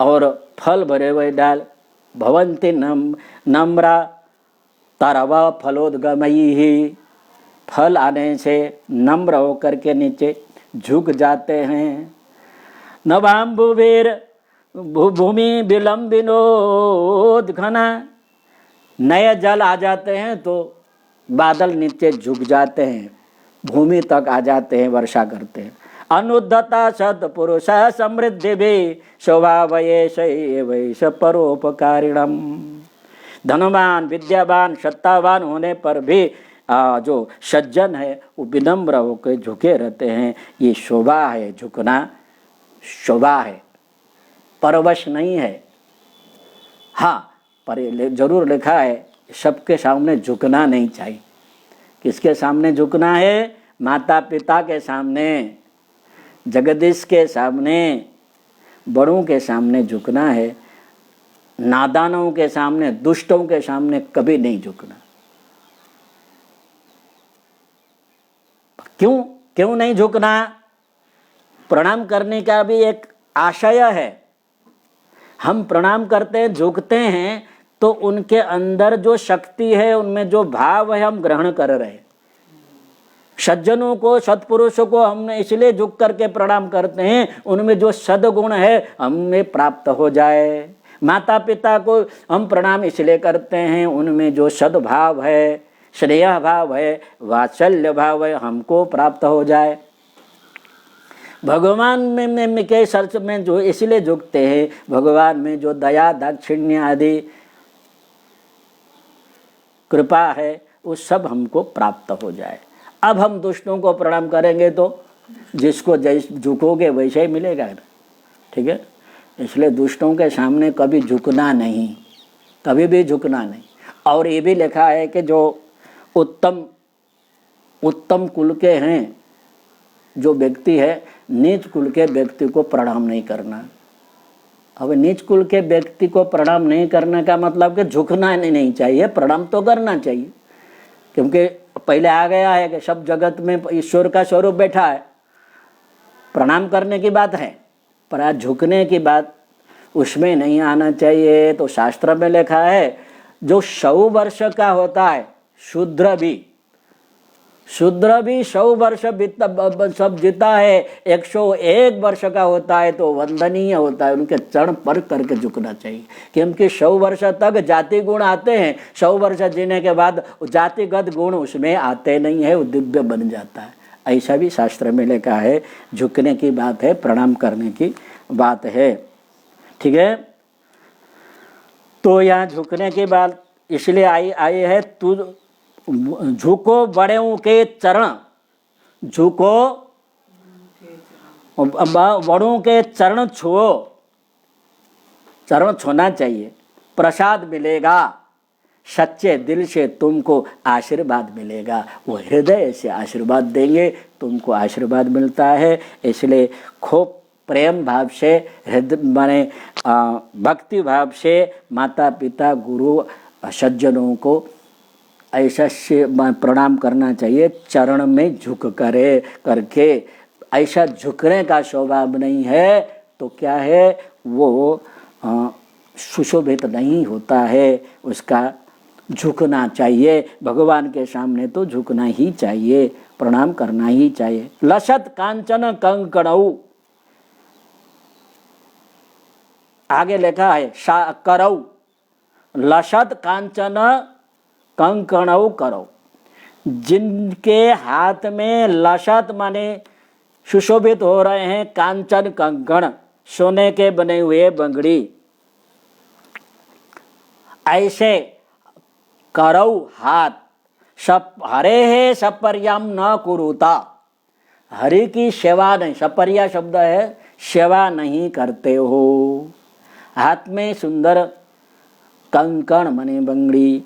और फल भरे हुए डाल, भवंती नम्रा तरवा फलोदगमयी ही, फल आने से नम्र होकर के नीचे झुक जाते हैं। नवाम्बुवीर भूमि विलंबिनोद घना, नए जल आ जाते हैं तो बादल नीचे झुक जाते हैं, भूमि तक आ जाते हैं, वर्षा करते हैं। अनुद्धता सत्पुरुष समृद्धि भी स्वभावयेष वैश परोपकारिणम। धनवान, विद्यावान, सत्तावान होने पर भी जो सज्जन है वो विनम्र होकर झुके रहते हैं। ये शोभा है, झुकना शोभा है, परवश नहीं है। हाँ, पर जरूर लिखा है सबके सामने झुकना नहीं चाहिए। किसके सामने झुकना है? माता पिता के सामने, जगदीश के सामने, बड़ों के सामने झुकना है। नादानों के सामने, दुष्टों के सामने कभी नहीं झुकना। क्यों नहीं झुकना? प्रणाम करने का भी एक आशय है। हम प्रणाम करते हैं, झुकते हैं, तो उनके अंदर जो शक्ति है, उनमें जो भाव है, हम ग्रहण कर रहे हैं। सज्जनों को, सत्पुरुषों को हमने इसलिए झुक करके प्रणाम करते हैं, उनमें जो सद्गुण है हमें प्राप्त हो जाए। माता पिता को हम प्रणाम इसलिए करते हैं, उनमें जो सद्भाव है, स्नेह भाव है, वात्सल्य भाव है, हमको प्राप्त हो जाए। भगवान में के सर्च में जो इसलिए झुकते हैं, भगवान में जो दया, दाक्षिण्य आदि कृपा है, वो सब हमको प्राप्त हो जाए। अब हम दुष्टों को प्रणाम करेंगे तो जिसको जैसे झुकोगे वैसे ही मिलेगा ना, ठीक है। इसलिए दुष्टों के सामने कभी झुकना नहीं, कभी भी झुकना नहीं। और ये भी लिखा है कि जो उत्तम कुल के हैं जो व्यक्ति है, नीच कुल के व्यक्ति को प्रणाम नहीं करना। अब नीच कुल के व्यक्ति को प्रणाम नहीं करने का मतलब कि झुकना नहीं चाहिए, प्रणाम तो करना चाहिए, क्योंकि पहले आ गया है कि सब जगत में ईश्वर का स्वरूप बैठा है। प्रणाम करने की बात है, पर आज झुकने की बात उसमें नहीं आना चाहिए। तो शास्त्र में लिखा है, जो 100 वर्ष का होता है, शूद्र भी 100 वर्ष सब जीता है, 101 वर्ष का होता है तो वंदनीय होता है। उनके चरण पर करके झुकना चाहिए, क्योंकि 100 वर्ष तक जाति गुण आते हैं, 100 वर्ष जीने के बाद जातिगत गुण उसमें आते नहीं है, वो दिव्य बन जाता है। ऐसा भी शास्त्र में लिखा है। झुकने की बात है, प्रणाम करने की बात है, ठीक है। तो यहाँ झुकने की बात इसलिए आई है, तू झुको बड़ों के चरण, झुको बड़ों के चरण छुओ, चरण छूना चाहिए, प्रसाद मिलेगा, सच्चे दिल से तुमको आशीर्वाद मिलेगा। वो हृदय से आशीर्वाद देंगे, तुमको आशीर्वाद मिलता है। इसलिए खूब प्रेम भाव से, हृदय माने भक्ति भाव से माता पिता, गुरु, सज्जनों को ऐसा से प्रणाम करना चाहिए। चरण में झुक करके ऐसा झुकने का स्वभाव नहीं है तो क्या है, वो सुशोभित नहीं होता है। उसका झुकना चाहिए, भगवान के सामने तो झुकना ही चाहिए, प्रणाम करना ही चाहिए। लसत कांचन कंकणौ, आगे लिखा है करौ, लसत कांचन कंकणौ करौ। जिनके हाथ में लसत माने सुशोभित हो रहे हैं कांचन कंकण, सोने के बने हुए बंगड़ी, ऐसे करौ हाथ, सब हरे है सपर्याम न कुरुता, हरि की सेवा नहीं, सपर्या शब्द है सेवा नहीं करते हो। हाथ में सुंदर कंकण माने बंगड़ी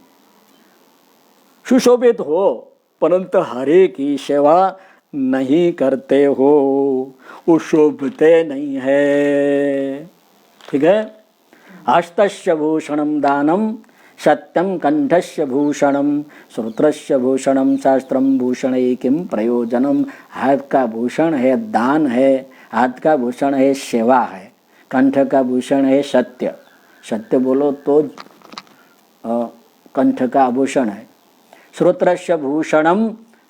सुशोभित हो, परंतु हरि की सेवा नहीं करते हो, वो शोभते नहीं है। ठीक है। हस्तस्य भूषणम दानम सत्यम, कंठस्य भूषणम श्रोत्रस्य भूषणम शास्त्रम भूषणे किम प्रयोजनम। हाथ का भूषण है दान है, हाथ का भूषण है सेवा है, कंठ का भूषण है सत्य, सत्य बोलो तो कंठ का आभूषण है। श्रोत्रस्य भूषणम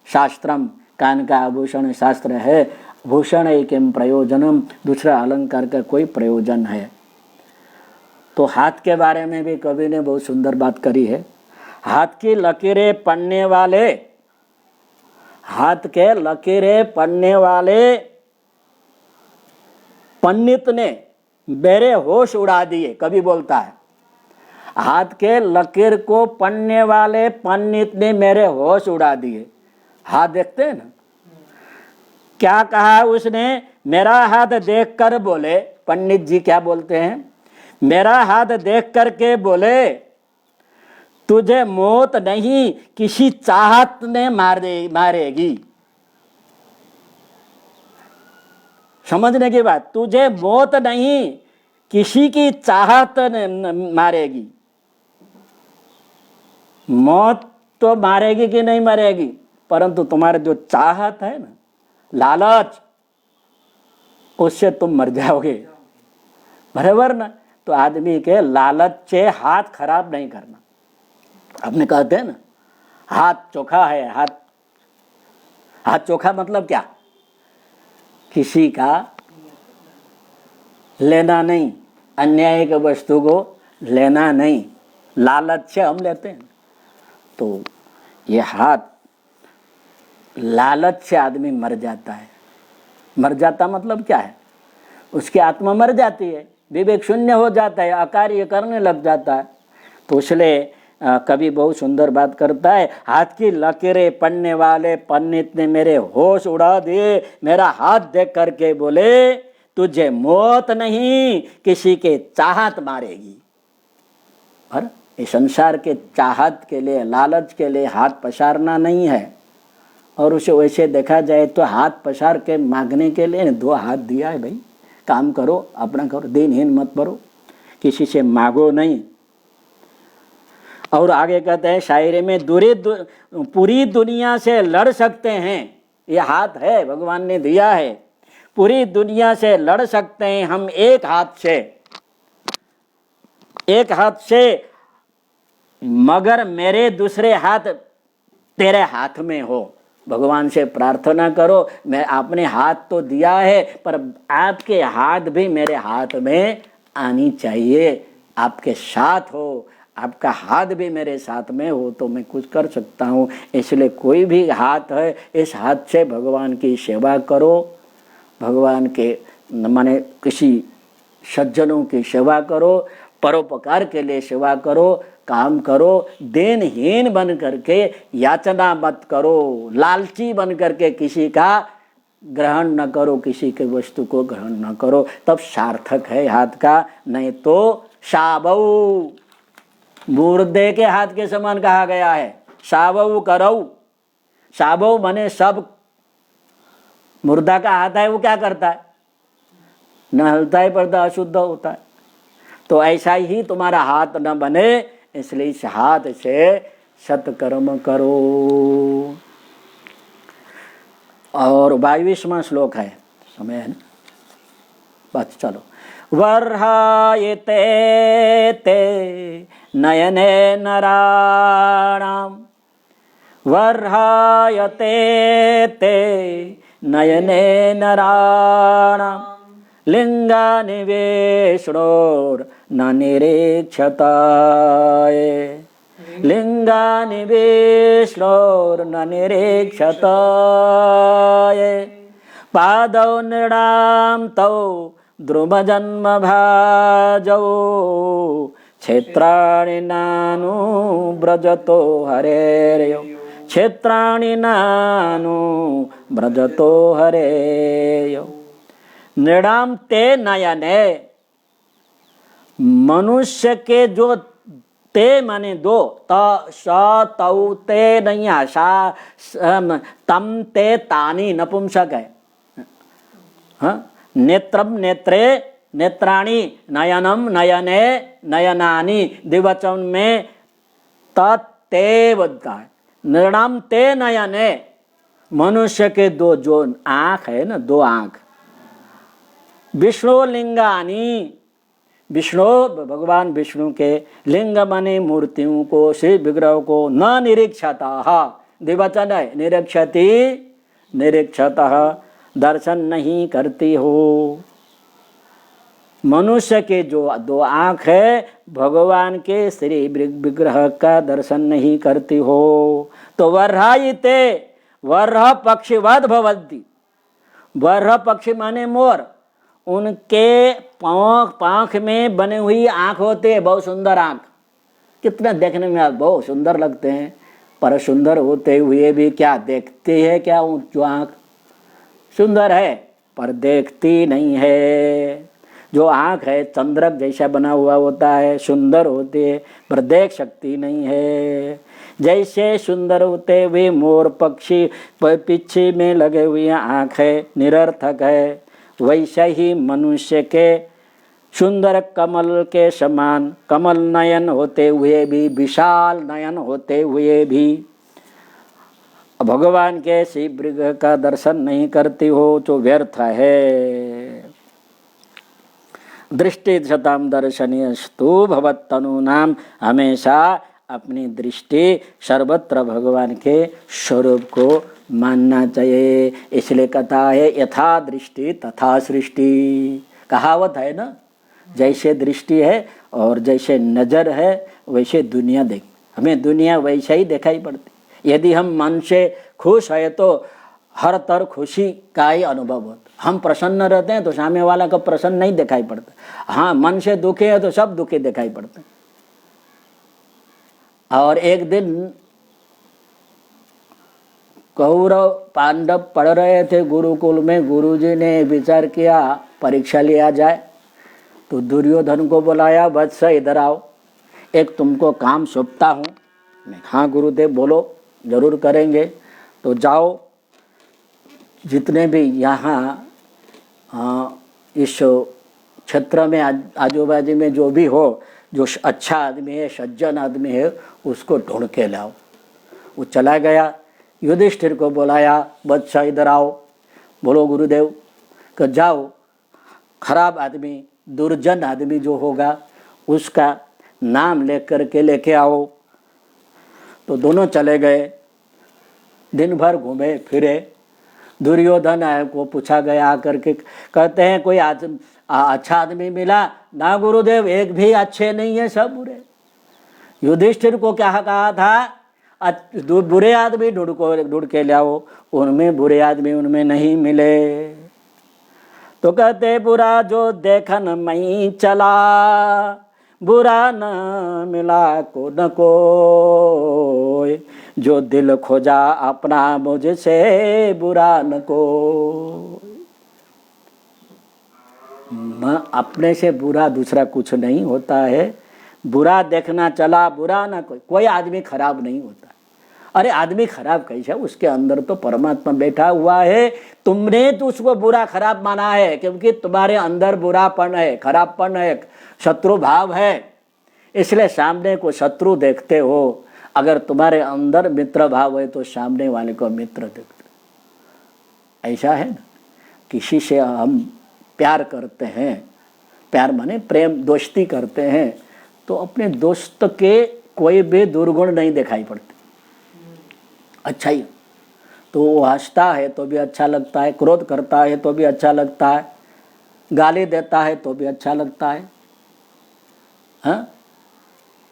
शास्त्रम, कान का आभूषण शास्त्र है। भूषण एवं प्रयोजनम, दूसरा अलंकार का कोई प्रयोजन है। तो हाथ के बारे में भी कवि ने बहुत सुंदर बात करी है। हाथ की लकीरें पढ़ने वाले, हाथ के लकीरें पढ़ने वाले पंडित ने मेरे होश उड़ा दिए, कवि बोलता है। हाथ के लकीर को पढ़ने वाले पंडित ने मेरे होश उड़ा दिए। हाथ देखते हैं ना, क्या कहा उसने, मेरा हाथ देखकर बोले, पंडित जी क्या बोलते हैं, मेरा हाथ देख करके बोले तुझे मौत नहीं किसी चाहत ने मारेगी। समझने की बात, तुझे मौत नहीं किसी की चाहत ने मारेगी। मौत तो मारेगी कि नहीं मारेगी, परंतु तुम्हारे जो चाहत है ना, लालच, उससे तुम मर जाओगे, बराबर ना। तो आदमी के लालच से हाथ खराब नहीं करना। आपने कहते हैं ना हाथ चोखा है, हाथ चोखा मतलब क्या, किसी का लेना नहीं, अन्याय के वस्तु को लेना नहीं, लालच से हम लेते हैं। तो ये हाथ, लालच से आदमी मर जाता है। मर जाता मतलब क्या है, उसकी आत्मा मर जाती है, विवेक शून्य हो जाता है, अकार्य करने लग जाता है। तो इसलिए कवि बहुत सुंदर बात करता है, हाथ की लकीरें पढ़ने वाले पंडित ने मेरे होश उड़ा दिए। मेरा हाथ देख करके बोले तुझे मौत नहीं किसी के चाहत मारेगी। और इस संसार के चाहत के लिए, लालच के लिए हाथ पसारना नहीं है। और उसे वैसे देखा जाए तो हाथ पसार के मांगने के लिए दो हाथ दिया है भाई, काम करो अपना करो, दिनहीन मत करो, किसी से मांगो नहीं। और आगे कहते हैं शायरी में, पूरी दुनिया से लड़ सकते हैं, ये हाथ है भगवान ने दिया है, पूरी दुनिया से लड़ सकते हैं हम एक हाथ से, एक हाथ से, मगर मेरे दूसरे हाथ तेरे हाथ में हो। भगवान से प्रार्थना करो, मैं आपने हाथ तो दिया है पर आपके हाथ भी मेरे हाथ में आनी चाहिए, आपके साथ हो, आपका हाथ भी मेरे साथ में हो तो मैं कुछ कर सकता हूँ। इसलिए कोई भी हाथ है, इस हाथ से भगवान की सेवा करो, भगवान के माने किसी सज्जनों की सेवा करो, परोपकार के लिए सेवा करो, काम करो, देनहीन बन करके याचना मत करो, लालची बन करके किसी का ग्रहण न करो, किसी के वस्तु को ग्रहण न करो, तब सार्थक है हाथ का। नहीं तो साबऊ, मुर्दे के हाथ के समान कहा गया है। साबऊ करऊ, साबऊ माने सब, मुर्दा का हाथ है वो क्या करता है, न हलता है पड़ता, अशुद्ध होता है। तो ऐसा ही तुम्हारा हाथ न बने, इसलिए इस हाथ से सत्कर्म करो। और 22वां श्लोक है, समय है ना, बस चलो। वर्हायते ते नयने नराणाम, वर्हायते ते नयने नराणाम, लिंगानिवेशणोर न निरीक्षताय, लिंगानिवेशणोर न निरीक्षताय, पादौ नृणां तौ द्रुमजन्म भाजौ, क्षेत्राणि नानु व्रजतो हरेर्यो, क्षेत्राणि नानु व्रजतो हरेर्यो। नृणाम ते नयने, मनुष्य के जो ते माने दो, त स तौ ते नहीं आशा, तम ते तानी नपुंसक है। हाँ? नेत्रम नेत्रे नेत्राणि, नयनम नयने नयनानि, द्विवचन में ते बनता है। नृणाम ते नयने, मनुष्य के दो जो आंख है ना, दो आंख। विष्णु लिंगानी, विष्णु भगवान विष्णु के लिंग माने मूर्तियों को, श्री विग्रह को न निरीक्षता, द्विवचन है, निरीक्षति निरीक्षतः, दर्शन नहीं करती हो। मनुष्य के जो दो आंख है, भगवान के श्री विग्रह का दर्शन नहीं करती हो। तो वर्हायते, वर्ह पक्षिवद भवन्ति, वर्ह पक्षी माने मोर, उनके पाँख में बने हुई आंख होते हैं, बहुत सुंदर आंख, कितना देखने में बहुत सुंदर लगते हैं, पर सुंदर होते हुए भी क्या देखते हैं, क्या जो आंख सुंदर है पर देखती नहीं है। जो आंख है चंद्रक जैसा बना हुआ होता है, सुंदर होते है पर देख सकती नहीं है। जैसे सुंदर होते हुए मोर पक्षी पीछे में लगे हुए आंख है, निरर्थक है, वैसे ही मनुष्य के सुंदर कमल के समान, कमल नयन होते हुए भी, विशाल नयन होते हुए भी भगवान के श्री विग्रह का दर्शन नहीं करती हो तो व्यर्थ है। दृष्टि शताम दर्शनीयस्तु भवत्तनूनाम, हमेशा अपनी दृष्टि सर्वत्र भगवान के स्वरूप को मानना चाहिए। इसलिए कथा है यथा दृष्टि तथा सृष्टि, कहावत है ना, जैसे दृष्टि है और जैसे नजर है वैसे दुनिया देख, हमें दुनिया वैसे ही दिखाई पड़ती। यदि हम मन से खुश है तो हर तर खुशी का ही अनुभव होता। हम प्रसन्न रहते हैं तो सामने वाला का प्रसन्न नहीं दिखाई पड़ता। हाँ, मन से दुखी है तो सब दुखी दिखाई पड़ते। और एक दिन कौरव पांडव पढ़ रहे थे गुरुकुल में, गुरुजी ने विचार किया परीक्षा लिया जाए, तो दुर्योधन को बुलाया, वत्स इधर आओ, एक तुमको काम सौंपता हूँ। मैं हाँ गुरुदेव बोलो, जरूर करेंगे। तो जाओ, जितने भी यहाँ इस क्षेत्र में आजू बाजू में जो भी हो, जो अच्छा आदमी है, सज्जन आदमी है, उसको ढूंढ के लाओ। वो चला गया, युधिष्ठिर को बुलाया, वत्स इधर आओ, बोलो गुरुदेव कि जाओ खराब आदमी, दुर्जन आदमी जो होगा उसका नाम लेकर के लेके आओ। तो दोनों चले गए, दिन भर घूमे फिरे। दुर्योधन को पूछा गया आकर के, कहते हैं कोई अच्छा आदमी मिला? ना गुरुदेव, एक भी अच्छे नहीं है, सब बुरे। युधिष्ठिर को क्या कहा था? बुरे आदमी ढूंढ के लाओ, उनमें बुरे आदमी उनमें नहीं मिले। तो कहते बुरा जो देखन मई चला, बुरा न मिला को न कोई, जो दिल खोजा अपना मुझसे बुरा न कोई। अपने से बुरा दूसरा कुछ नहीं होता है। बुरा देखना चला, बुरा ना कोई आदमी खराब नहीं होता। अरे आदमी खराब कैसे? उसके अंदर तो परमात्मा बैठा हुआ है। तुमने तो उसको बुरा खराब माना है क्योंकि तुम्हारे अंदर बुरापन है, खराबपन है, शत्रु भाव है, इसलिए सामने को शत्रु देखते हो। अगर तुम्हारे अंदर मित्र भाव है तो सामने वाले को मित्र देखते, ऐसा है ना। किसी से हम प्यार करते हैं, प्यार माने प्रेम, दोस्ती करते हैं, तो अपने दोस्त के कोई भी दुर्गुण नहीं दिखाई पड़ते, अच्छा ही। तो वो हंसता है तो भी अच्छा लगता है, क्रोध करता है तो भी अच्छा लगता है, गाली देता है तो भी अच्छा लगता है, हाँ?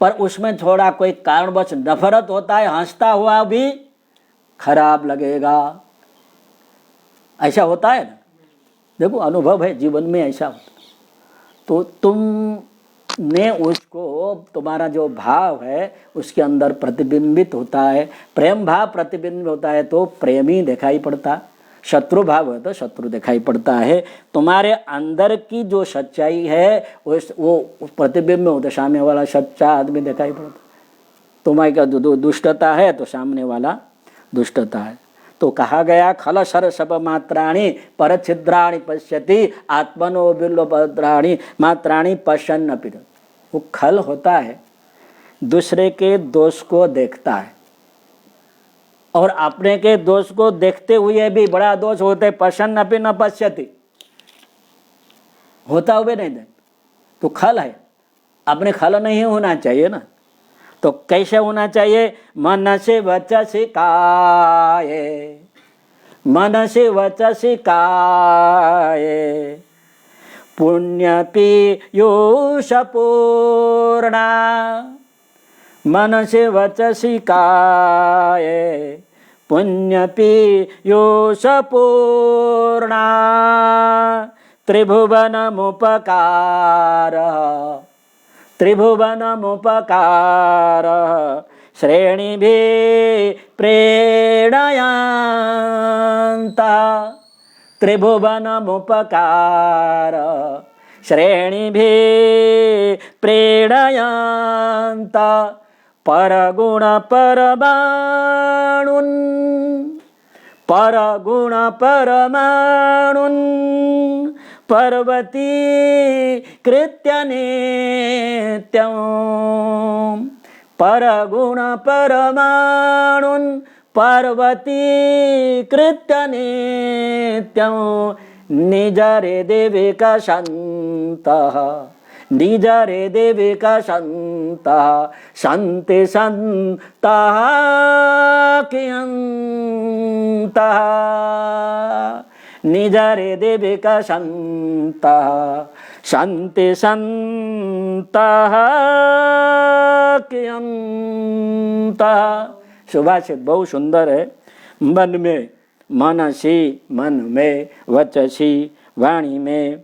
पर उसमें थोड़ा कोई कारणवश नफरत होता है, हंसता हुआ भी खराब लगेगा, ऐसा होता है ना। देखो अनुभव है, जीवन में ऐसा होता है। तो तुमने उसको, तुम्हारा जो भाव है उसके अंदर प्रतिबिंबित होता है, प्रेम भाव प्रतिबिंबित होता है तो प्रेमी दिखाई पड़ता, शत्रु भाव है तो शत्रु दिखाई पड़ता है। तुम्हारे अंदर की जो सच्चाई है वो प्रतिबिंब होता है, सामने वाला सच्चा आदमी दिखाई पड़ता। तुम्हारी का दुष्टता है तो सामने वाला दुष्टता है। तो कहा गया खल सर सब मात्राणी पर छिद्राणी पश्यति आत्मनो बिल्वभद्राणी मात्राणी पश्यन्न पिर। वो खल होता है, दूसरे के दोष को देखता है और अपने के दोष को देखते हुए भी बड़ा दोष होते, पश्यन्न अपि न पश्यति, होता हुए नहीं देख, तो खल है। अपने खल नहीं होना चाहिए ना। तो कैसे होना चाहिए? मन से वचसी काये, मन से वचसी काये पुण्य पीयूष पूर्णा, मन से वचसी काये पुण्य पीयूष पूर्णा त्रिभुवनमुपकार, त्रिभुवनमुपकार श्रेणिभिः प्रेणयन्ता, त्रिभुवनमुपकार श्रेणिभिः प्रेणयन्ता परगुण परमाणुन्, परगुण परमाणुन् पर्वती कृत्य नित्यं, परगुण परमाणुन् पर्वती कृत्य नित्यं निज हृदि विकसन्तः, निज हृदि विकसन्तः सन्ति सन्तः कियन्तः, निज हृदि विकसन्तः सन्ति सन्तः कियन्तः। सुभाषित बहुत सुंदर है। मन में, मनसी मन में, वचसी वाणी में,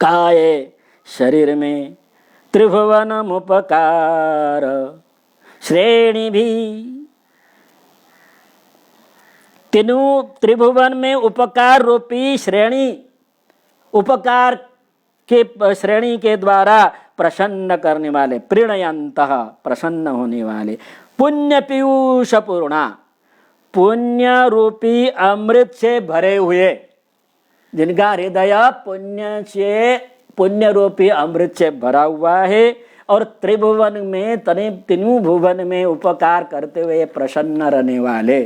काये शरीर में, त्रिभुवनमुपकार श्रेणिभिः, तीनों त्रिभुवन में उपकार रूपी श्रेणी, उपकार के श्रेणी के द्वारा प्रसन्न करने वाले, प्रीणयन्तः प्रसन्न होने वाले, पुण्य पीयूष पूर्णा, पुण्य रूपी अमृत से भरे हुए, जिनका हृदय पुण्य से, पुण्य रूपी अमृत से भरा हुआ है और त्रिभुवन में, तीनों भुवन में उपकार करते हुए प्रसन्न रहने वाले,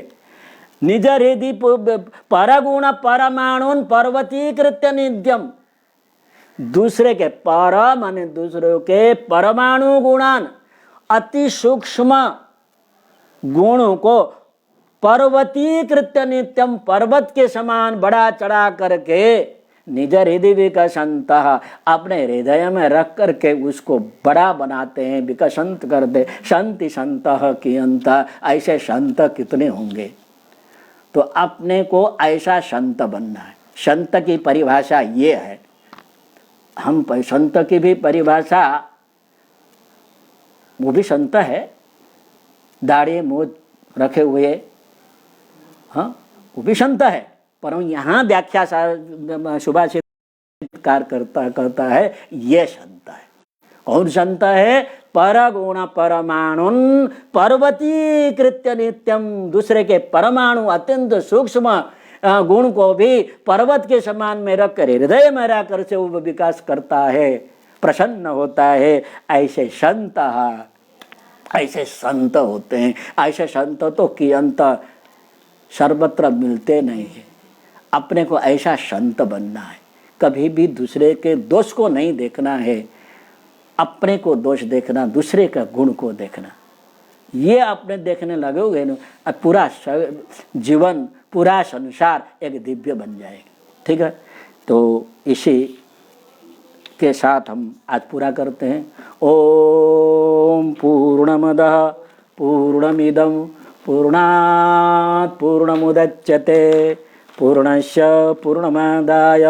निज हृदि परगुण परमाणुन पर्वतीकृत्य नित्यम, दूसरे के पर माने दूसरों के परमाणु गुणान, अति सूक्ष्म गुणों को पर्वतीकृत्य नित्यम, पर्वत के समान बड़ा चढ़ा करके निज हृदय विकसन्तः, अपने हृदय में रख करके उसको बड़ा बनाते हैं, विकसंत करते, संति संतः कियन्तः, ऐसे संत कितने होंगे। तो अपने को ऐसा संत बनना है। संत की परिभाषा ये है, हम संत की भी परिभाषा, वो भी संत है, दाढ़ी मूछ रखे हुए, हाँ वो भी संत है, पर यहाँ व्याख्या सुभाषितकार करता है ये संत है। कौन संत है? परगुण परमाणुन पर्वतीकृत्य नित्यम, दूसरे के परमाणु अत्यंत सूक्ष्म गुण को भी पर्वत के समान में रखकर, हृदय में रखकर से वो विकास करता है, प्रसन्न होता है। ऐसे संत, ऐसे संत होते हैं। ऐसे संत तो कियंत सर्वत्र मिलते नहीं है। अपने को ऐसा संत बनना है, कभी भी दूसरे के दोष को नहीं देखना है, अपने को दोष देखना, दूसरे का गुण को देखना। ये आपने देखने लगोगे ना, अब पूरा जीवन, पूरा संसार एक दिव्य बन जाएगा। ठीक है, तो इसी के साथ हम आज पूरा करते हैं। ओम पूर्णमदः पूर्णमिदं पूर्णात् पूर्णमुदच्यते पूर्णस्य पूर्णमादाय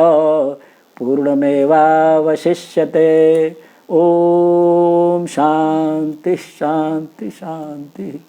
पूर्णमेवावशिष्यते। ओम शांति शांति शांति।